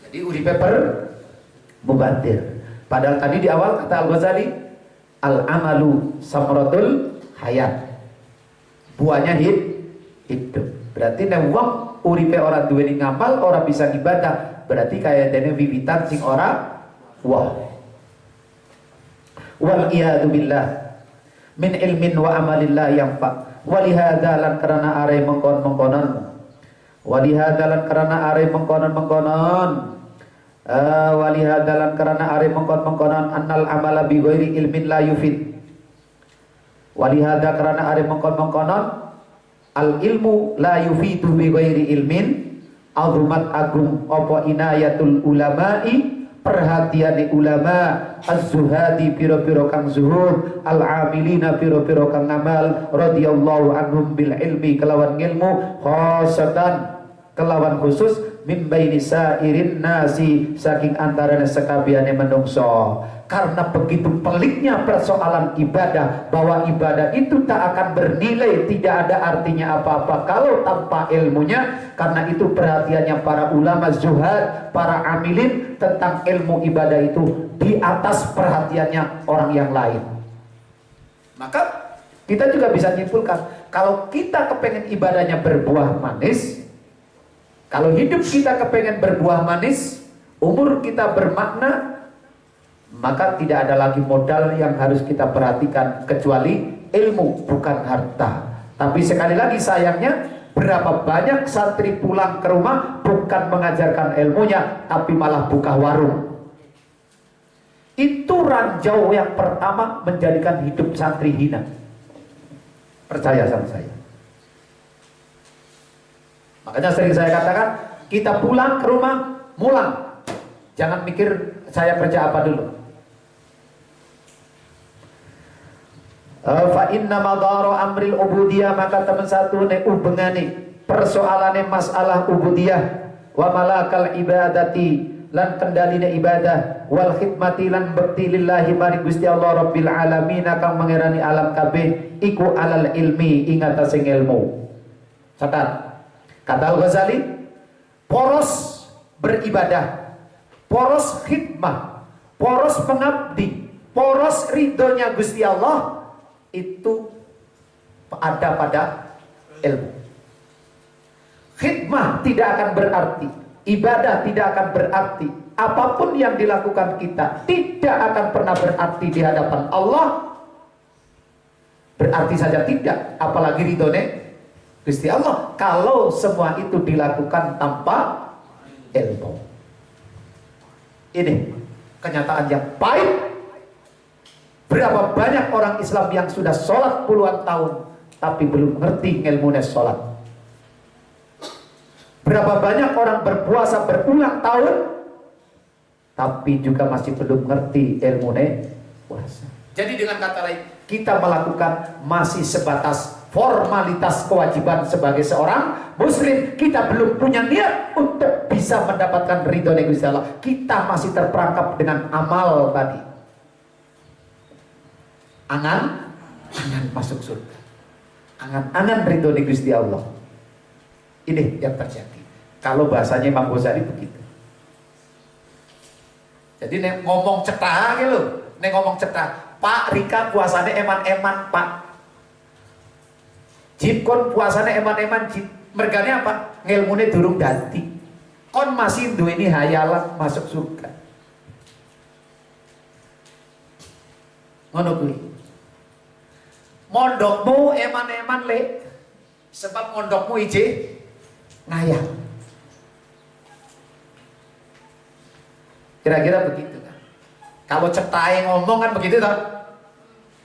Jadi uripe per mubadir. Padahal tadi di awal kata Al-Ghazali, al-amalu samratul hayat. Buahnya hidup. Berarti nek wong uripe ora duweni ngamal, ora bisa ibadah, berarti kaya dene wiwitan sing ora wah. Wal iyadu billah min ilmin wa amalillah yanfa. Walihada lan karena are mengkon-mengkonon. Walihada lan karena are mengkonon-mengkonon. Walihada lan karena are mengkon-mengkonon annal amala bi ghairi ilmin la yufid. Walihada karena are mengkon-mengkonon al ilmu la yufidu bi ghairi ilmin. Azumat agung apa inayatul ulama'i, perhatian ulama, az-zuhadi piro-piro kang zuhud, al-amilina piro-piro kang ngamal, radhiyallahu anhum bil ilmi kelawan ilmu, khosatan kelawan khusus, min baini sairin nasi saking antarane sekabiane menungso. Karena begitu peliknya persoalan ibadah, bahwa ibadah itu tak akan bernilai, tidak ada artinya apa-apa kalau tanpa ilmunya. Karena itu perhatiannya para ulama zuhad, para amilin tentang ilmu ibadah itu di atas perhatiannya orang yang lain. Maka kita juga bisa nyimpulkan, kalau kita kepengen ibadahnya berbuah manis, kalau hidup kita kepengen berbuah manis, umur kita bermakna, maka tidak ada lagi modal yang harus kita perhatikan kecuali ilmu, bukan harta. Tapi sekali lagi sayangnya, berapa banyak santri pulang ke rumah bukan mengajarkan ilmunya, tapi malah buka warung. Itu ranjau yang pertama menjadikan hidup santri hina. Percaya sama saya. Makanya sering saya katakan, kita pulang ke rumah, mulang. Jangan mikir saya kerja apa dulu. Fa inna madara amril ubudiyah, maka teman satu ne ubengane persoalane masalah ubudiyah, wa malakal ibadati lan kendaline ibadah, wal khidmati lan bekti lillahi mari Gusti Allah rabbil alamin kang mengerani alam kabeh, iku alal ilmi ing atase ilmu. Catat kata Al-Ghazali, poros beribadah, poros khidmah, poros pengabdi, poros ridhonya Gusti Allah itu ada pada ilmu. Khidmah tidak akan berarti, ibadah tidak akan berarti, apapun yang dilakukan kita tidak akan pernah berarti di hadapan Allah. Berarti saja tidak, apalagi ridhone Gusti Allah kalau semua itu dilakukan tanpa ilmu. Ini kenyataan yang pahit. Berapa banyak orang Islam yang sudah sholat puluhan tahun tapi belum ngerti ilmunya sholat. Berapa banyak orang berpuasa berulang tahun tapi juga masih belum ngerti ilmunya puasa. Jadi dengan kata lain, kita melakukan masih sebatas formalitas kewajiban sebagai seorang muslim. Kita belum punya niat untuk bisa mendapatkan ridho dari Gusti Allah. Kita masih terperangkap dengan amal tadi. Angan masuk surga, angan ridho di Gusti Allah. Ini yang terjadi. Kalau bahasanya Imam Ghazali begitu. Jadi nek ngomong cetha gitu, nek ngomong cetha, Pak Rika puasane eman-eman Pak, Jip kon puasane eman-eman Jip, mergane apa? Ngilmune durung dadi, kon masih duweni hayalan masuk surga. Ngono kuwi. Mondokmu eman-eman le, Sebab mondokmu ije ngayal. Kira-kira begitu kan. Kalau cetai ngomong kan begitu toh.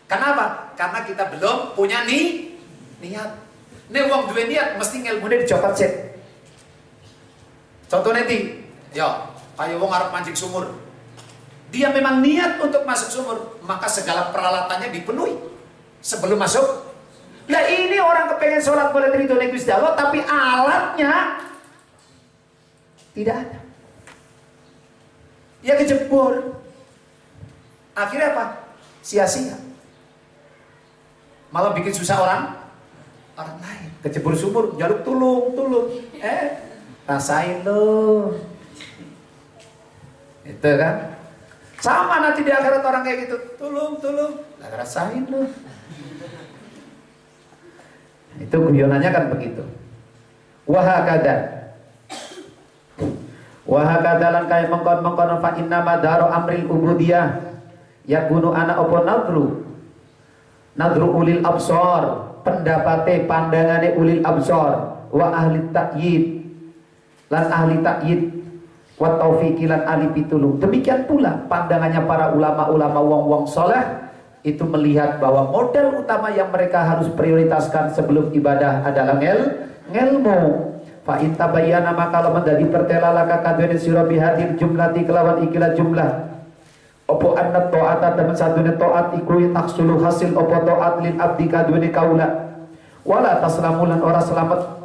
Kenapa? Karena kita belum punya niat. Nih wong duwe niat mesti ngilmune dicopot sik. Contohnya kayak wong arep mancing sumur. Dia memang niat untuk masuk sumur, maka segala peralatannya dipenuhi sebelum masuk. Nah ini orang kepengen sholat boleh ridho Gusti Allah, tapi alatnya tidak ada. Ya kejebur. Akhirnya apa? Sia-sia. Malah bikin susah orang lain. Kejebur sumur, jaluk tulung. Rasain lo. Itu kan. Sama nanti di akhirat orang kayak gitu. Tulung. Lah rasain lo. Itu guyonannya kan begitu. Wahakada lan kaya mengkon fa inna madaro amril ubudiyah yakunu ana opo nadru ulil absor, pendapate pandangane ulil absor wa ahli ta'yid lan ahli ta'yid wa taufiqi lan ahli pitulung. Demikian pula pandangannya para ulama-ulama wong-wong soleh itu melihat bahwa modal utama yang mereka harus prioritaskan sebelum ibadah adalah ngelmu. Fa in tabayyana maka lamun dadi pertela laka kadene sira bihadir jumlati kelawan ikilah jumlah. Opo anna ta'ata temen sadune ta'at iku taksulu hasil opo ta'at lil abdi kadune kaula. Wala taslamu lan ora selamat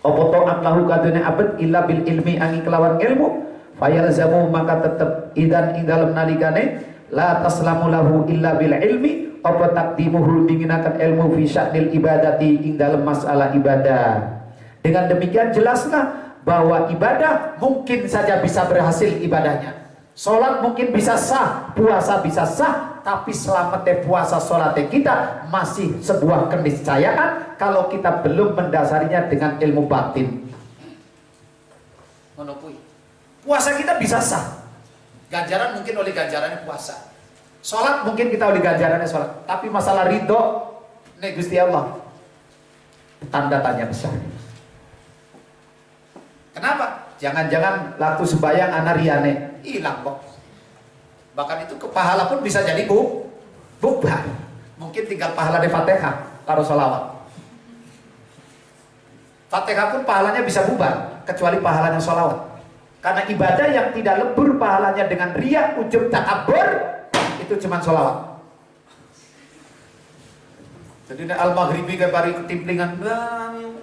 opo ta'at lahu kadune abad illa bil ilmi angi kelawan ilmu. Fayalzamu maka tetep idan ing dalem nalikane la taslamu lahu illa bil ilmi apa taqdimuhu dinginakan ilmu fi sya'nil ibadati ing dalam masalah ibadah. Dengan demikian jelaslah bahwa ibadah mungkin saja bisa berhasil ibadahnya. Salat mungkin bisa sah, puasa bisa sah, tapi selamatnya puasa salatnya kita masih sebuah keniscayaan kalau kita belum mendasarinya dengan ilmu batin. Puasa kita bisa sah. Ganjaran mungkin oleh ganjarannya puasa. Sholat mungkin kita oleh ganjarannya sholat. Tapi masalah ridho nih Gusti Allah, tanda tanya besar. Kenapa? Jangan-jangan laku sembayang anak riane hilang kok. Bahkan itu ke pahala pun bisa jadi bubar. Mungkin tinggal pahala di Fatihah karo sholawat. Fatihah pun pahalanya bisa bubar kecuali pahalanya sholawat. Karena ibadah yang tidak lebur pahalanya dengan riya, ujub, takabur, itu cuma sholawat. Jadi al-maghribi ke bari ketimplingan,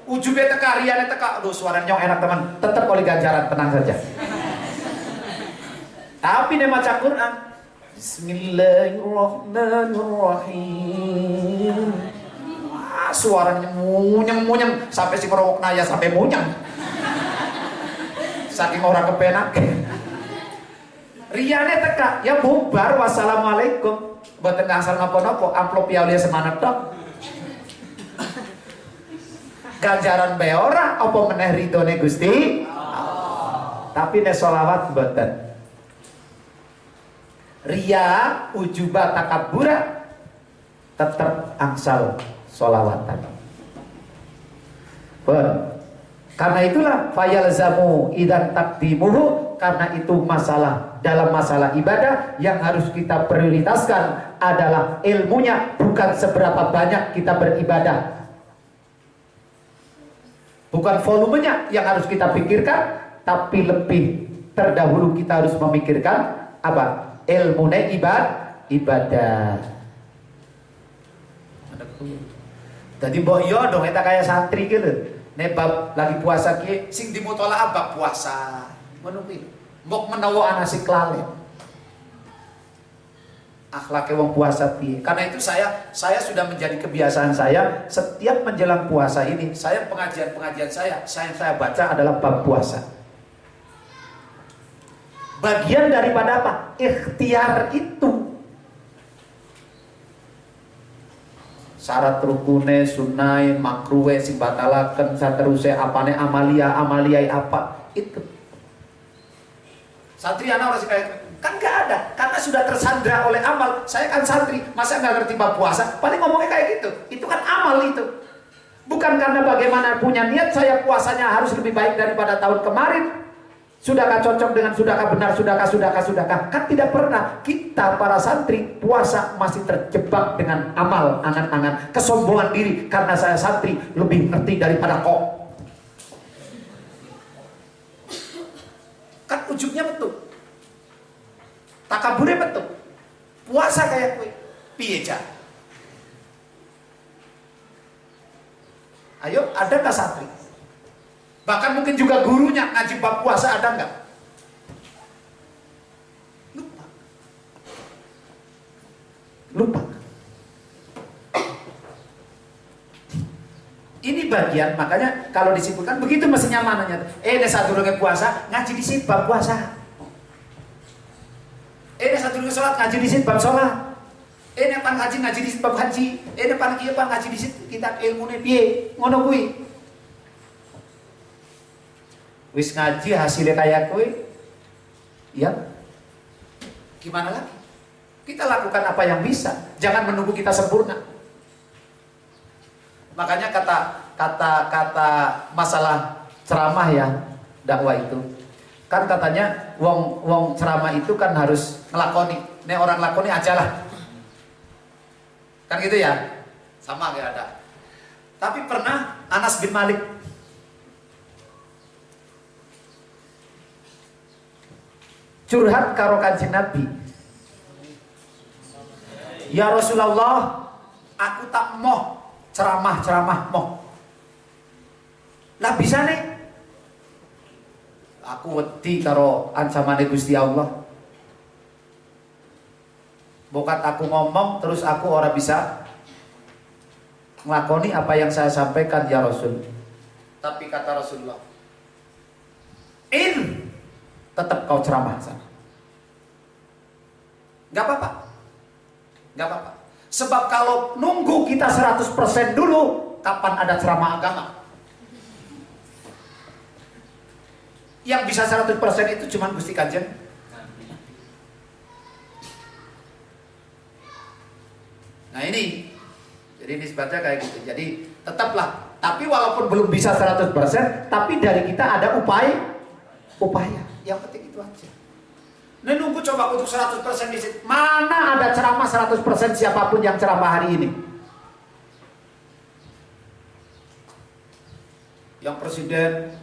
ujubnya teka, riyanya teka, aduh suaranya nyong enak teman, tetap oleh ganjaran, tenang saja. Tapi ini maca Quran, Bismillahirrahmanirrahim. Suaranya munyeng-munyeng, sampai si merowok naya sampai munyeng. Saking orang kepenak. Riyane teka, ya bubar, wassalamualaikum. Mboten ngasal napa-napa, amplop piaulia semangat tok. Ganjaran bae ora, apa meneh ridone Gusti Allah. Tapi nek selawat mboten. Riya, ujuba, takabura tetap angsal sholawatan. Karena itulah fayalzamu idan taqdimuhu, karena itu masalah dalam masalah ibadah yang harus kita prioritaskan adalah ilmunya, bukan seberapa banyak kita beribadah. Bukan volumenya yang harus kita pikirkan, tapi lebih terdahulu kita harus memikirkan apa? Ilmunya ibadah. Jadi mbok yo dong eta kaya santri gitu. Nek bab lagi puasa ki sing dimutolaah bab puasa. Ngono kuwi. Mbok menawa ana sing klalen. Akhlake wong puasa piye? Karena itu saya sudah menjadi kebiasaan saya setiap menjelang puasa ini, pengajian saya baca adalah bab puasa. Bagian daripada apa? Ikhtiar itu. Syarat rukune, sunai, makruwe, sing batalaken, sateruse apane amalia apa itu. Santri anak orang sih kayak kan nggak ada, karena sudah tersandra oleh amal. Saya kan santri, masa nggak ngerti bab puasa? Paling ngomongnya kayak gitu. Itu kan amal itu. Bukan karena bagaimana punya niat saya puasanya harus lebih baik daripada tahun kemarin. Sudahkah cocok dengan sudahkah benar, sudahkah. Kan tidak pernah. Kita para santri puasa masih terjebak dengan amal, angan-angan, kesombongan diri. Karena saya santri lebih ngerti daripada kok. Kan ujungnya betul. Takabure betul. Puasa kayak kue. Piye Cak? Ayo, adakah santri? Bahkan mungkin juga gurunya ngaji bab puasa, ada nggak? Lupa. Ini bagian, makanya kalau disebutkan begitu mestinya mananya. Satu rukun puasa ngaji di situ bab puasa. Satu rukun sholat ngaji di situ bab sholat. Pan ngaji di situ bab haji. Pan kieu pan ngaji di situ kitab ilmune piye? Ngono kuwi. Wis ngaji hasilnya kayak kue, ya gimana lagi? Kita lakukan apa yang bisa, jangan menunggu kita sempurna. Makanya kata masalah ceramah ya, dakwah itu kan katanya wong ceramah itu kan harus ngelakoni, orang lakoni aja lah, kan gitu ya, sama kayak ada. Tapi pernah Anas bin Malik curhat karo Kanjeng Nabi. Ya Rasulullah, aku tak moh ceramah moh. Lah bisa nih. Aku wedi karo ancamane Gusti Allah. Bokat aku ngomong terus aku ora bisa nglakoni apa yang saya sampaikan ya Rasul. Tapi kata Rasulullah, tetap kau ceramah sana. Gak apa-apa. Sebab kalau nunggu kita 100% dulu, kapan ada ceramah agama? Yang bisa 100% itu cuma Gusti Kanjeng. Nah ini, jadi nisbatnya kayak gitu. Jadi tetaplah. Tapi walaupun belum bisa 100%, tapi dari kita ada upaya. Yang penting itu aja. Nah, nunggu coba untuk 100% di situ. Mana ada ceramah 100% siapapun yang ceramah hari ini? Yang presiden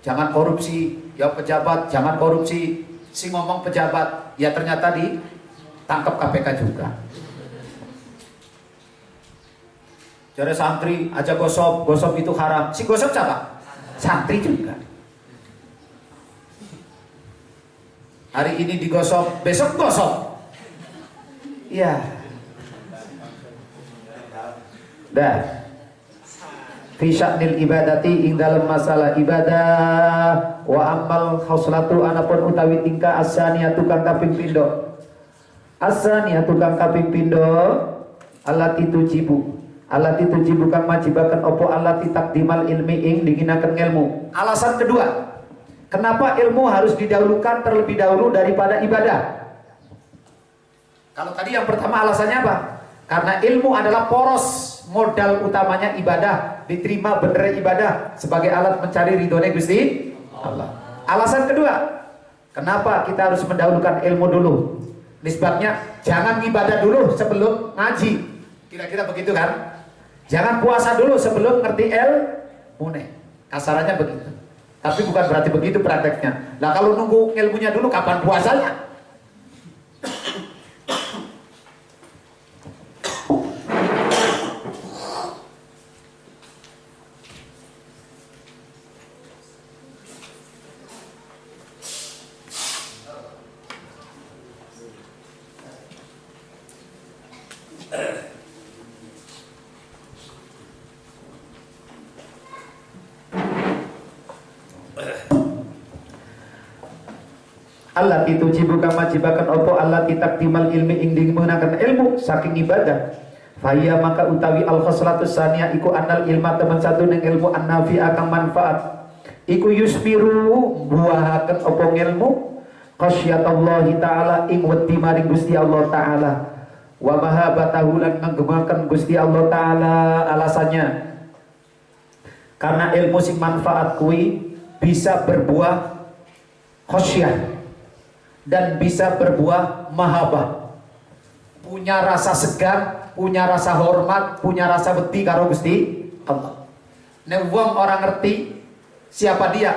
jangan korupsi, yang pejabat jangan korupsi. Si ngomong pejabat, ya ternyata ditangkap KPK juga. Jadi santri aja gosok itu haram. Si gosok siapa? Santri juga. Hari ini digosok, besok gosok. Iya. Dah. Fi sya'nil ibadati ing dalam masalah ibadah wa amal khoslatu anapun utawi tingkah asaniyatu kang kaping pindho. Asaniyatu kang kaping pindho allati tujibu kang majibaken opo allati takdimal ilmi ing diginaken ilmu. Alasan kedua, kenapa ilmu harus didahulukan terlebih dahulu daripada ibadah? Kalau tadi yang pertama alasannya apa? Karena ilmu adalah poros, modal utamanya ibadah, diterima bener ibadah sebagai alat mencari ridhonya Gusti Allah. Alasan kedua, kenapa kita harus mendahulukan ilmu dulu? Nisbatnya jangan ibadah dulu sebelum ngaji. Kira-kira begitu kan? Jangan puasa dulu sebelum ngerti ilmu. Kasarannya begitu. Tapi bukan berarti begitu prakteknya. Nah kalau nunggu ilmunya dulu, kapan puasanya? Allah ditujibu kama jibakan opo Allah takdimal ilmi ing menggunakan ilmu saking ibadah. Faya maka utawi al khoslatus saniyah iku anal ilma teman satu neng ilmu an-nafi akan manfaat. Iku yusmiru buahaken opo ilmu khasyatallahi ta'ala ing wedi maring Gusti Allah ta'ala wa mahabbatahu lan ngagemaken Gusti Allah ta'ala. Alasannya Karena ilmu sing manfaat kui bisa berbuah khosyah dan bisa berbuah mahabbah. Punya rasa segan, punya rasa hormat, punya rasa wedi karo Gusti Allah. Nek wong orang ngerti siapa dia,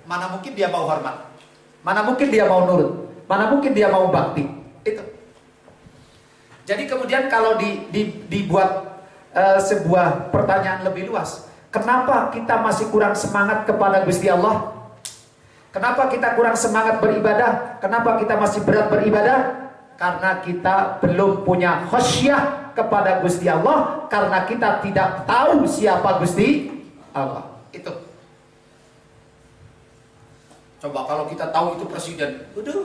mana mungkin dia mau hormat, mana mungkin dia mau nurut, mana mungkin dia mau bakti. Itu. Jadi kemudian kalau dibuat sebuah pertanyaan lebih luas, kenapa kita masih kurang semangat kepada Gusti Allah? Kenapa kita kurang semangat beribadah? Kenapa kita masih berat beribadah? Karena kita belum punya khosyah kepada Gusti Allah, karena kita tidak tahu siapa Gusti Allah. Itu. Coba kalau kita tahu itu presiden, udah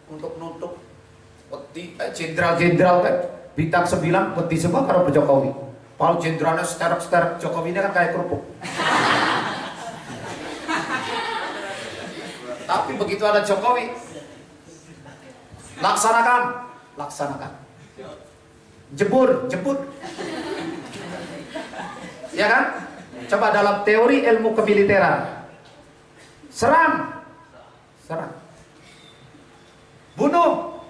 untuk nutup peti jenderal-jenderal kan bintang 9 peti semua karo Jokowi. Kalau jenderalnya seterek Jokowi ini kan kayak kerupuk. Tapi begitu ada Jokowi, laksanakan. Jebur. Ya kan? Coba dalam teori ilmu kemiliteran. Serang. Bunuh.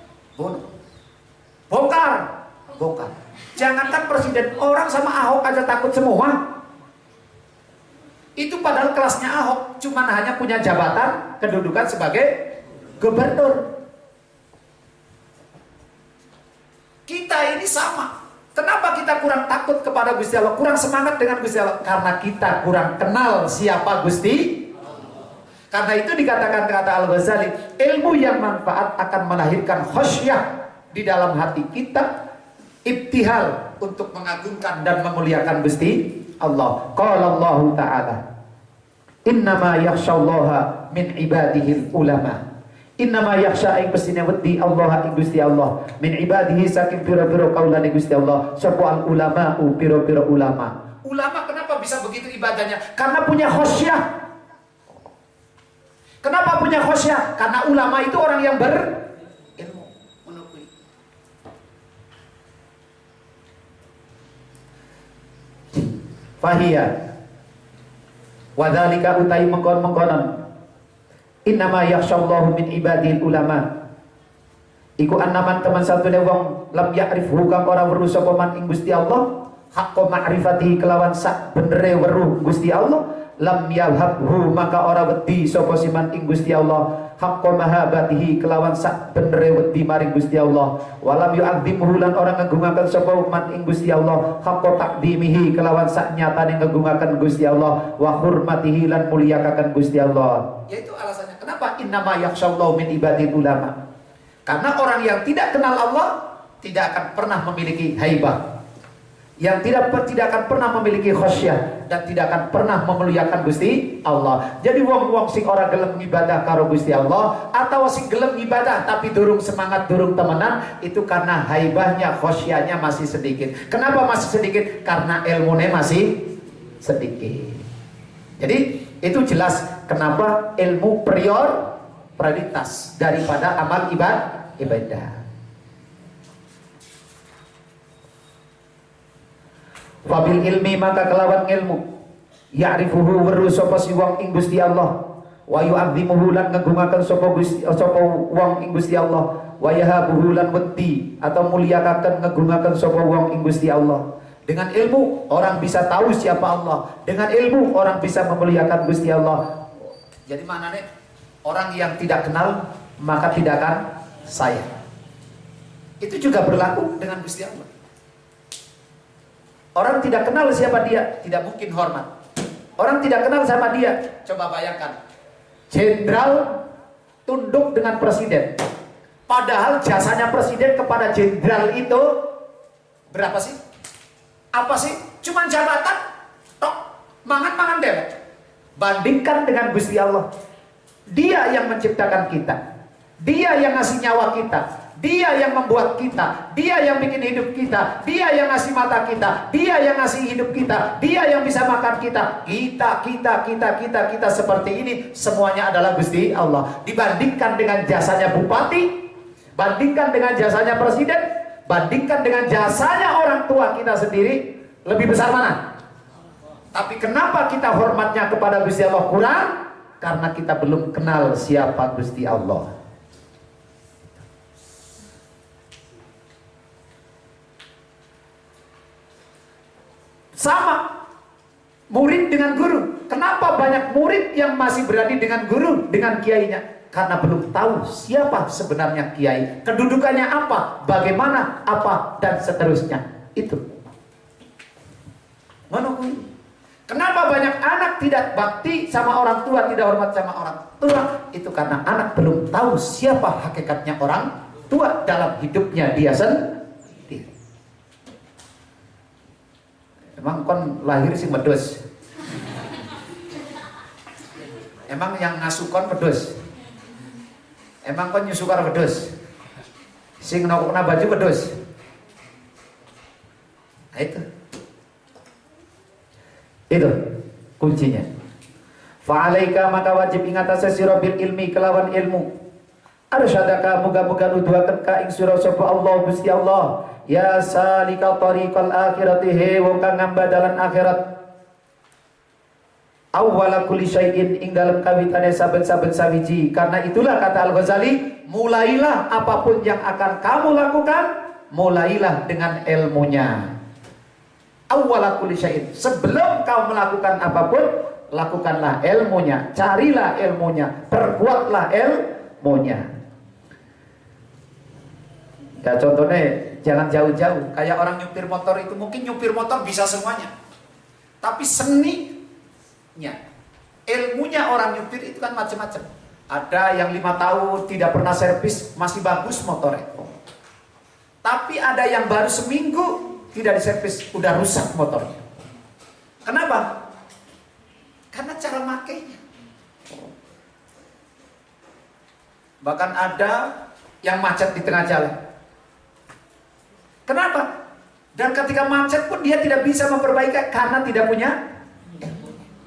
Bongkar. Jangankan presiden, orang sama Ahok aja takut semua. Itu padahal kelasnya Ahok cuman hanya punya jabatan kedudukan sebagai gubernur. Kita ini sama. Kenapa kita kurang takut kepada Gusti Allah, kurang semangat dengan Gusti Allah? Karena kita kurang kenal siapa Gusti. Karena itu dikatakan kata Al-Ghazali, ilmu yang manfaat akan melahirkan khosyah di dalam hati kita, ibtihal untuk mengagungkan dan memuliakan Gusti Allah. Qala Allah Ta'ala, innama yakhsyallaha min ibadihi ulama. Innama yakhsha ing pesine wedi Allah ing Gusti Allah min ibadihi saking pira-pira kaulane Gusti Allah sapa al ulama pira-pira ulama. Ulama kenapa bisa begitu ibadahnya? Karena punya khosyah. Kenapa punya khosyah? Karena ulama itu orang yang berilmu. Fahiyah wadzalika utai mengkon-mengkonon innama yakhsyallahu min ibadil ulama. Iku annaman teman satune wong lam ya'rifhu kang ora weruh sapa man ing Gusti Allah haqqa ma'rifatihi kelawan sak benere weruh Gusti Allah, lam yalhabhu maka ora wedi sapa siman ing Gusti Allah haqqa mahabbatihi kelawan sak benere wedi maring Gusti Allah, walam yu'adzimhu lan ora ngagungaken sapa man ing Gusti Allah haqqa taqdimihi kelawan sak nyatane ngagungaken Gusti Allah wa hurmatihi lan mulyakaken Gusti Allah. Yaitu alasannya kenapa innama yakhsyallahu min ibadil ulama. Karena orang yang tidak kenal Allah tidak akan pernah memiliki haibah, yang tidak akan pernah memiliki khosyah, dan tidak akan pernah memuliakan Gusti Allah. Jadi wong-wong sing ora gelem ibadah karo Gusti Allah, atau sing gelem ibadah tapi durung semangat, durung temenan, itu karena haibahnya, khosyahnya masih sedikit. Kenapa masih sedikit? Karena ilmunya masih sedikit. Jadi itu jelas kenapa ilmu prioritas daripada amal ibadah. Wabil ilmi maka kelawan ilmu ya'rifuhu weruh sapa si wong ing Gusti Allah, wa yu'azzimuhu lan ngagungaken sapa wong ing Gusti Allah, wa yahabuhu lan wedi atau mulyakaken ngagungaken sapa wong ing Gusti Allah. Dengan ilmu orang bisa tahu siapa Allah, dengan ilmu orang bisa memuliakan Gusti Allah. Jadi maknanya orang yang tidak kenal maka tidak akan sayang. Itu juga berlaku dengan Gusti Allah. Orang tidak kenal siapa dia, tidak mungkin hormat. Orang tidak kenal sama dia, coba bayangkan, jenderal tunduk dengan presiden, padahal jasanya presiden kepada jenderal itu berapa sih? Apa sih? Cuman jabatan, tok, mangan-mangan dewek. Bandingkan dengan Gusti Allah. Dia yang menciptakan kita, dia yang ngasih nyawa kita, dia yang membuat kita, dia yang bikin hidup kita, dia yang ngasih mata kita, dia yang ngasih hidup kita, dia yang bisa makan kita. Kita seperti ini semuanya adalah Gusti Allah. Dibandingkan dengan jasanya bupati, bandingkan dengan jasanya presiden, bandingkan dengan jasanya orang tua kita sendiri, lebih besar mana? Tapi kenapa kita hormatnya kepada Gusti Allah kurang? Karena kita belum kenal siapa Gusti Allah. Sama murid dengan guru. Kenapa banyak murid yang masih berani dengan guru, dengan kiainya? Karena belum tahu siapa sebenarnya kiai, kedudukannya apa, bagaimana, apa, dan seterusnya. Itu. Kenapa banyak anak tidak bakti sama orang tua, tidak hormat sama orang tua? Itu karena anak belum tahu siapa hakikatnya orang tua dalam hidupnya dia sendiri. Emang kon lahir sing wedhus. Emang yang ngasuh kon wedhus. Emang kon nyusu karo wedhus. Sing nokokna baju wedhus. Nah, itu kuncinya. Fa'alaika maka wajib ingatase sira bil ilmi kelawan ilmu. Arsyadaka muga-muga nuduhaken ka ing sira sapa Allah Gusti Allah. Ya salika tariqal akhirati he wong kang ngamba dalan akhirat. Awwala kulli syai'in ing dalem kawitane saben-saben sawiji. Karena itulah kata Al-Ghazali, mulailah apapun yang akan kamu lakukan, mulailah dengan ilmunya. Awwala kulli syai'in, sebelum kau melakukan apapun, lakukanlah ilmunya, carilah ilmunya, perkuatlah ilmunya. Ya contohnya jangan jauh-jauh. Kayak orang nyupir motor itu, mungkin nyupir motor bisa semuanya, tapi seninya, ilmunya orang nyupir itu kan macam-macam. Ada yang 5 tahun tidak pernah servis masih bagus motornya, tapi ada yang baru seminggu tidak diservis udah rusak motornya. Kenapa? Karena cara makainya. Bahkan ada yang macet di tengah jalan. Kenapa? Dan ketika macet pun dia tidak bisa memperbaiki karena tidak punya ilmunya.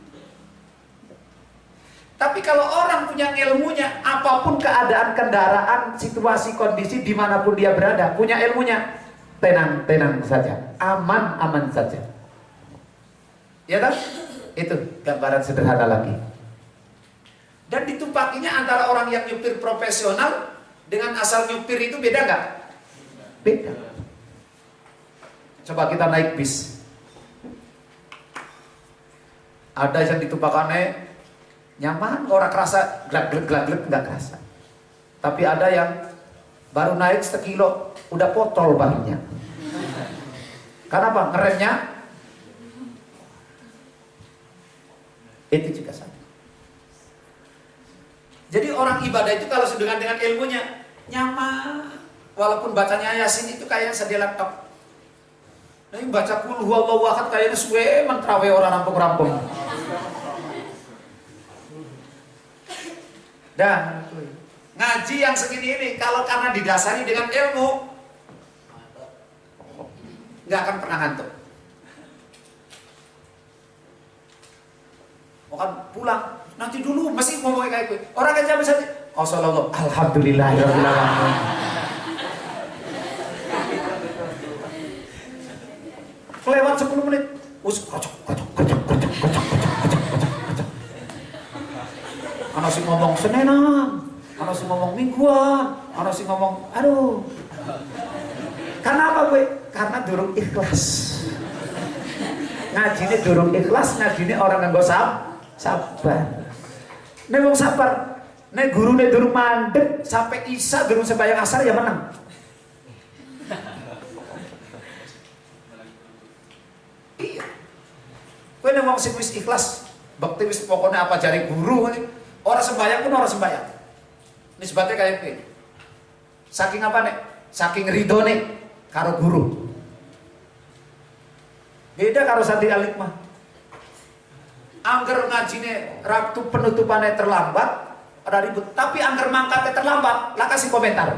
Tapi kalau orang punya ilmunya, apapun keadaan kendaraan, situasi, kondisi, dimanapun dia berada, punya ilmunya, tenang-tenang saja, aman-aman saja. Ya kan? Itu gambaran sederhana lagi. Dan ditumpakinya antara orang yang nyupir profesional dengan asal nyupir itu beda nggak? Beda. Coba kita naik bis. Ada yang ditumpakannya nyaman, orang kerasa glak-glak nggak kerasa. Tapi ada yang baru naik sekilo udah potol bahannya. Kenapa? Ngeremnya itu juga sama. Jadi orang ibadah itu kalau sedang dengan ilmunya nyaman, walaupun bacanya Yasin itu kayak sedia laptop. Nah, baca kul huwallahu ahad kayaknya suwe mentrawe orang rampung-rampung. Dan ngaji yang segini ini kalau karena didasari dengan ilmu nggak akan pernah ngantuk. Bukan pulang nanti dulu masih ngomongin kayak gue. Orang aja bisa oh sallallahu alhamdulillahirabbil alamin. Kelewat 10 menit. Kocok. Ana sing ngomong senenan, ana sing ngomong mingguan, ana sing ngomong aduh. Kenapa gue? Karena durung ikhlas. Ngajine durung ikhlas, ngajine orang nganggo sabar. Nek wong sabar, nek gurune durung mandeg sampai isya durung sembahyang asar ya menang. Iya. Kowe nek wong sing wis ikhlas, bakti wis pokoknya apa jari guru, orang sembahyang pun orang sembahyang. Nisbatnya kayak kowe. Saking apa nek? Saking ridone karo guru. Beda karo santri alik mah. Angger ngajine waktu penutupannya terlambat, ada ribut. Tapi angger mangkatnya terlambat, lah kasih komentar.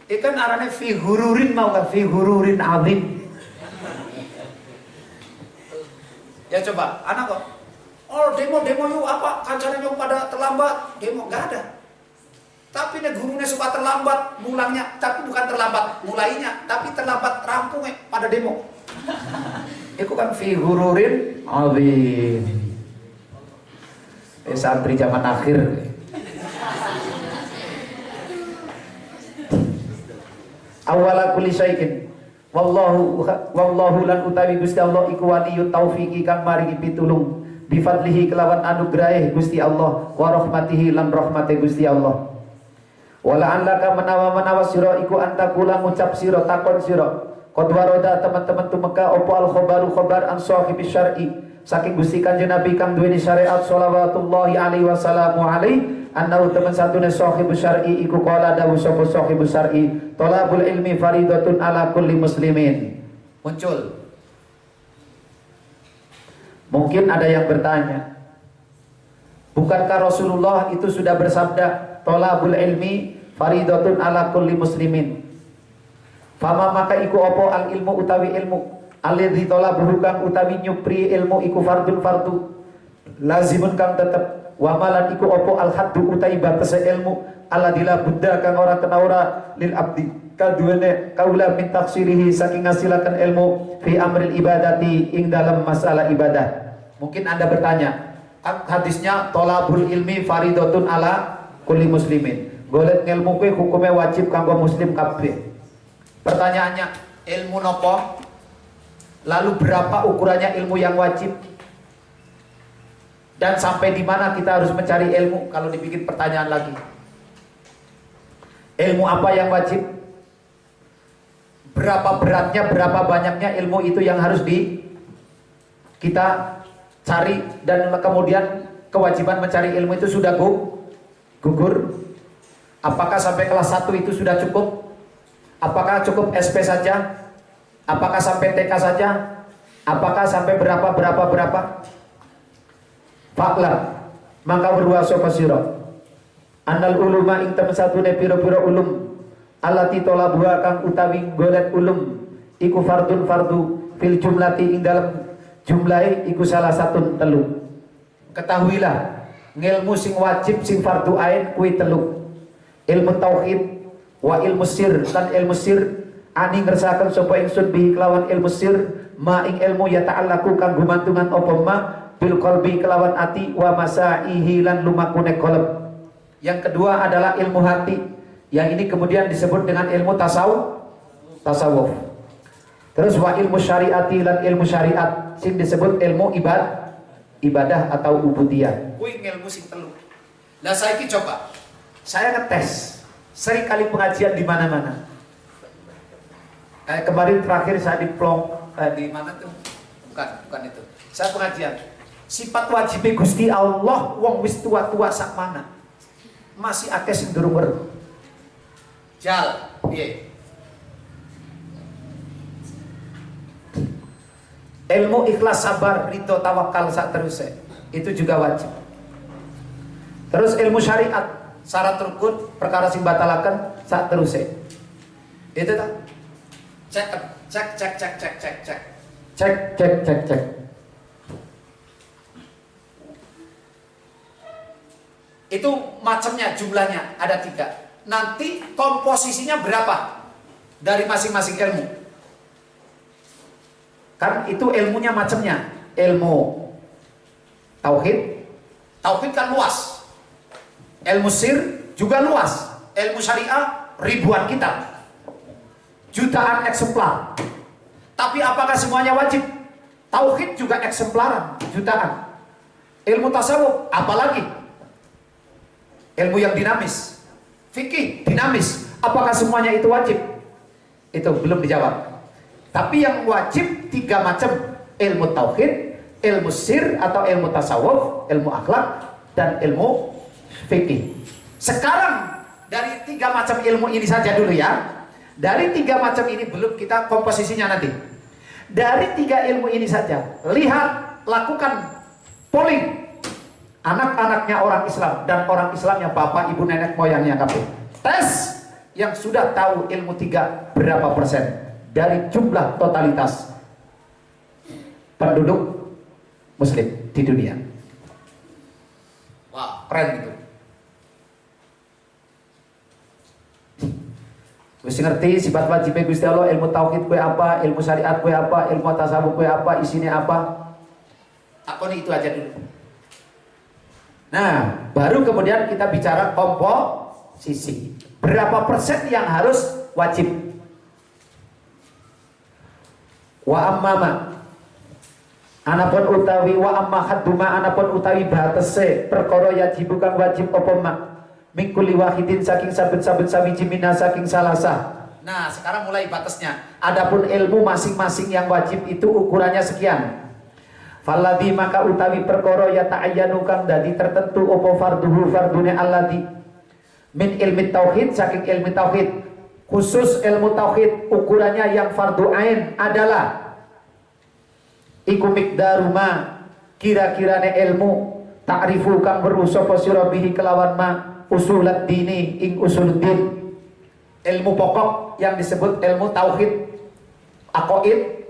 Ikan arane fi hururin mau kan fi hururin azim. Ya coba, anak kok. Oh demo yuk apa? Kancane yang pada terlambat, demo nggak ada. Tapi nih gurunya suka terlambat mulangnya, tapi bukan terlambat mulainya, tapi terlambat rampungnya pada demo. Itu kan fi gururin azim. Santri zaman akhir. Awala kulli syai'in wallahu lan utawi Gusti Allah iku waliyut taufiqi kang maringi pitulung bifadlihi kelawan anugrahe Gusti Allah wa rahmatihi lan rahmate Gusti Allah. Wala annaka menawa sira iku antakula ngucap sira takon sira qad warada teman-teman tumeka opo al khabaru khabar an sahibi syar'i saking Gusti Kanjeng Nabi kang duweni syariat shalawatullahi alaihi wasallamu alaihi annahu teman satune sahibu syar'i iku qala dawu sapa sahibu syar'i talabul ilmi faridatun ala kulli muslimin. Muncul. Mungkin ada yang bertanya, bukankah Rasulullah itu sudah bersabda talabul ilmi faridatun ala kulli muslimin? Fama maka iku opo al ilmu utawi ilmu alladzi talabuhu kang utawi nyupri ilmu iku fardun fardu lazimun kang tetep wa malan iku opo al haddu utai batase ilmu alladila buddha kang ora kena ora lil abdi kaduene kaula min taksirihi saking ngasilakan ilmu fi amril ibadati ing dalam masalah ibadah. Mungkin Anda bertanya, kan hadisnya tolabul ilmi faridatun ala kulli muslimin, golek ilmu kuwi hukumnya wajib kanggo muslim kabeh. Pertanyaannya, ilmu nopo? Lalu berapa ukurannya ilmu yang wajib? Dan sampai di mana kita harus mencari ilmu? Kalau dibikin pertanyaan lagi, ilmu apa yang wajib? Berapa beratnya, berapa banyaknya ilmu itu yang harus kita cari, dan kemudian kewajiban mencari ilmu itu sudah gugur? Apakah sampai kelas 1 itu sudah cukup? Apakah cukup SP saja? Apakah sampai TK saja? Apakah sampai berapa? Faklah maka berwasa sira annal uluma ing temsatune pira-pira ulum allati talabuha kang utawi golek ulum iku fardun fardu fil jumlati ing dalam jumlahe iku salah satu telu. Ketahuilah ngilmu sing wajib sing fardu ain kuwi telu: ilmu tauhid wa ilmu sir lan ilmu sir ani ngersakaken sapa ingsun bihi kelawan ilmu sir ma ing ilmu ya ta'allaku kang gumantungan apa ma bil qalbi kelawan ati wa masaihi lan lumakune qalb. Yang kedua adalah ilmu hati, yang ini kemudian disebut dengan ilmu tasawuf. Terus wa ilmu syariati lan ilmu syariat sing disebut ilmu ibadah atau ubudiyah. Kuwi ilmu sing telu. Lah saiki coba saya ngetes sering kali pengajian di mana-mana. Kemarin terakhir saya di Plong di mana tuh? Bukan itu. Saya pengajian. Sifat wajib Gusti Allah wong wis tua-tua sak mana? Masih akeh sing durung weruh. Jal, piye? Ilmu ikhlas, sabar, ridho, tawakal sak teruse itu juga wajib. Terus ilmu syariat, syarat rukun, perkara sing batalaken sak teruse. Itu ta? Cek. Itu macamnya, jumlahnya ada 3. Nanti komposisinya berapa dari masing-masing ilmu? Kan itu ilmunya macamnya. Ilmu tauhid kan luas. Ilmu sir juga luas. Ilmu syariah ribuan kitab, jutaan eksemplar. Tapi apakah semuanya wajib? Tauhid juga eksemplaran, jutaan. Ilmu tasawuf apalagi? Ilmu yang dinamis. Fikih dinamis. Apakah semuanya itu wajib? Itu belum dijawab. Tapi yang wajib 3 macam: ilmu tauhid, ilmu sir atau ilmu tasawuf, ilmu akhlak, dan ilmu fikih. Sekarang dari 3 macam ilmu ini saja dulu ya. Dari 3 macam ini belum kita komposisinya nanti. Dari 3 ilmu ini saja, lihat, lakukan polling anak-anaknya orang Islam dan orang Islamnya bapak, ibu, nenek, moyangnya kabeh. Tes yang sudah tahu ilmu 3 berapa persen dari jumlah totalitas penduduk muslim di dunia. Wah, keren itu. Gusti ngerti sifat wajib Gusti Allah, ilmu tauhid kue apa, ilmu syariat kue apa, ilmu tasawuf kue apa, isinya apa. Akoni itu aja dulu. Nah, baru kemudian kita bicara komposisi. Berapa persen yang harus wajib? Wa ammama anapun utawi wa amma hadduma anapun utawi batese perkara yajib kang wajib apa mak mingkuli wahidin saking sabet-sabet sawiji mina saking salasa. Nah, sekarang mulai batasnya. Adapun ilmu masing-masing yang wajib itu ukurannya sekian. Falladhi maka utawi perkara ya ta'ayyanu kang dadi tertentu apa farduhu fardune alladhi min ilmi tauhid saking ilmi tauhid. Khusus ilmu tauhid ukurannya yang fardu ain adalah iku miqdaru ma kira-kirane ilmu ta'rifu kang weruh sapa sira bihi kelawan ma usulad dini ing usuluddin. Ilmu pokok yang disebut ilmu tauhid aqaid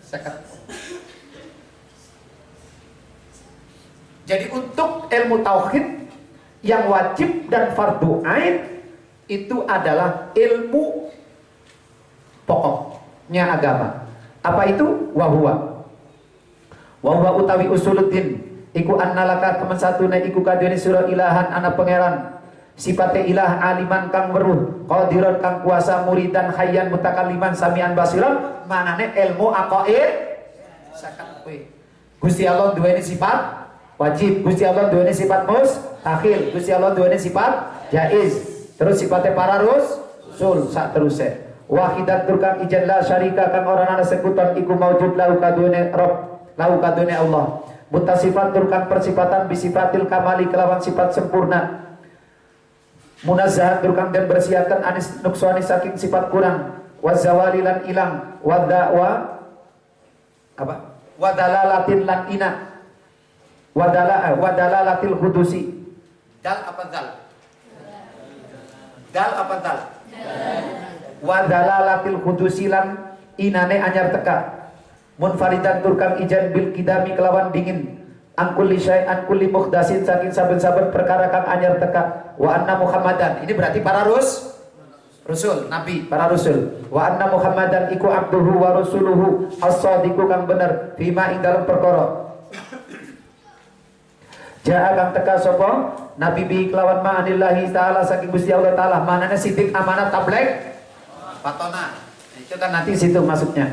sekat. Jadi untuk ilmu tauhid yang wajib dan fardu ain itu adalah ilmu pokoknya agama. Apa itu? Wahwa utawi usuluddin iku annalaka teman satuna iku kadene sira ilahan ana pangeran sifate ilah aliman kang weruh qadiran kang kuasa muridan hayyan mutakalliman samian basiran. Manane ilmu aqaid sakat kowe. Gusti Allah duweni sifat wajib, Gusti Allah duweni sifat mustahil, Gusti Allah duweni sifat jaiz. Terus sifatnya para rasul sak terusé. Wahidat turkan ijan la syarika kang ora ana sekuton iku maujud lahu kadune Rabb, lahu kadune Allah. Mutasifat turkan persifatan bisifatil kamali kelawan sifat sempurna. Munazzahat turkan dan bersiakan anis nuksani saking sifat kurang. Wazawali lan ilang, wadalalatin lan ina. Wadalalatil hudusi. Dal apa dal? Dal apa dal? Wa dalalatil hudusilan inane anyar teka munfaridan turkan ijan bil kidami kelawan dingin angkuli syai angkuli mukhdasin saking saben-saben perkara kang anyar teka wa anna muhammadan. Ini berarti para rasul nabi, para rasul. Wa anna muhammadan iku abduhu wa rasuluhu as-sadiqu kang bener fima ing dalam perkara Ja'a kang teka sapa nabi bi kelawan ma'anillahi ta'ala saking Gusti Allah taala. Manane sidik amanat tablek patona. Itu kan nanti situ masuknya.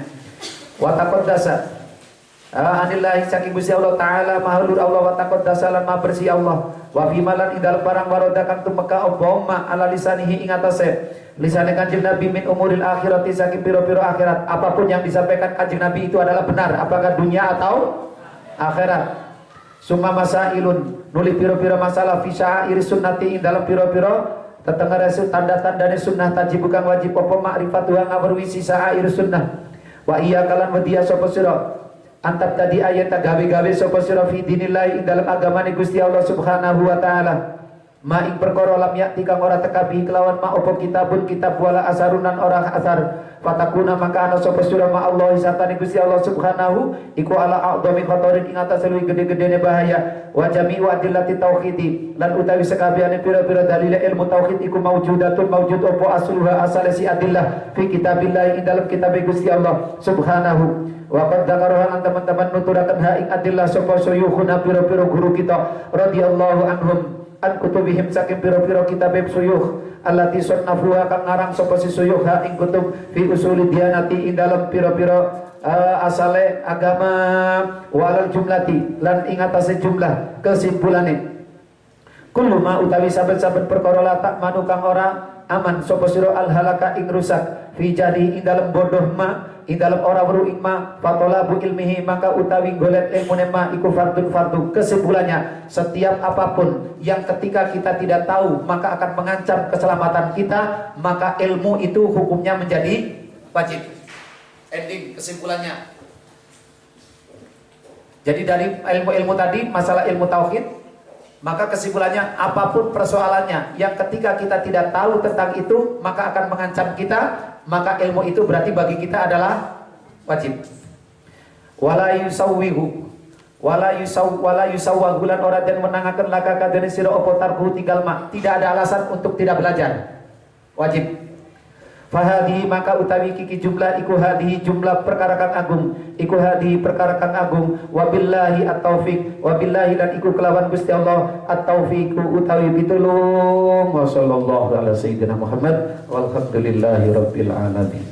Wa taqaddasa anillahi saking Gusti Allah taala mahlur Allah wa taqaddasa lan ma bersih Allah. Wa fi malan ing dalem barang waroda kang tumeka apa ala lisanihi ing atase lisane Kanjeng Nabi min umuril akhirati saking piro-piro akhirat. Apapun yang disampaikan Kanjeng Nabi itu adalah benar, apakah dunia atau akhirat. Summa masailun nuli piro-piro masalah fi sya'iri sunnati ing dalam piro-piro tetengah resul tanda-tandane sunnah tajib bukan wajib apa ma'rifatu ngawruhi sya'ir sunnah. Wa iya kalan wadiya sapa sira antap tadi ayat gawe-gawe sapa sira fi dinillah ing dalam agamane Gusti Allah Subhanahu wa taala. Ma ing perkara lam yakti kang ora teka bi kelawan ma apa kitabun kitab wala asarunan ora asar fatakuna maka ana sapa sira ma Allah satane Gusti Allah Subhanahu iku ala a'dhami khatarin ing atas luwih gede-gedene bahaya wa jami'u adillati tauhidi lan utawi sakabehane pira-pira dalil ilmu tauhid iku maujudatun maujud apa asluha asale si adillah fi kitabillah ing dalam kitab Gusti Allah Subhanahu wa qad dzakaraha teman-teman nuturaken ha ing adillah sapa suyukhuna pira-pira guru kita radhiyallahu anhum an kutubihim saking pira-pira kitab suyukh allati sunnafuha kang ngarang sapa si suyukh ha ing kutub fi usuli diyanati ing dalam pira-pira asale agama walal jumlati lan ing atase jumlah kesimpulane kullu ma utawi saben-saben perkara latak manu kang ora aman sapa sira al halaka ing rusak fi jadi ing dalam bodoh ma ing dalam ora weruh ing ma fatolabu ilmihi maka utawi golek ilmune ma iku fardun fardu. Kesimpulannya setiap apapun yang ketika kita tidak tahu maka akan mengancam keselamatan kita maka ilmu itu hukumnya menjadi wajib. Ending kesimpulannya. Jadi dari ilmu-ilmu tadi masalah ilmu tauhid maka kesimpulannya apapun persoalannya yang ketika kita tidak tahu tentang itu maka akan mengancam kita maka ilmu itu berarti bagi kita adalah wajib. Wala yusawwihu wala yusawwagulan ora den menangaken laka kadene sira apa tarku tinggal mak. Tidak ada alasan untuk tidak belajar. Wajib. Fahadihi maka utawi kiki jumlah iku hadihi jumlah perkara kang agung, iku hadihi perkara kang agung, wabillahi at-taufiq, wabillahi dan iku kelawan Gusti Allah at-taufiqu utawi pitulung. Wa sallallahu ala sayyidina Muhammad walhamdulillahi rabbil alamin.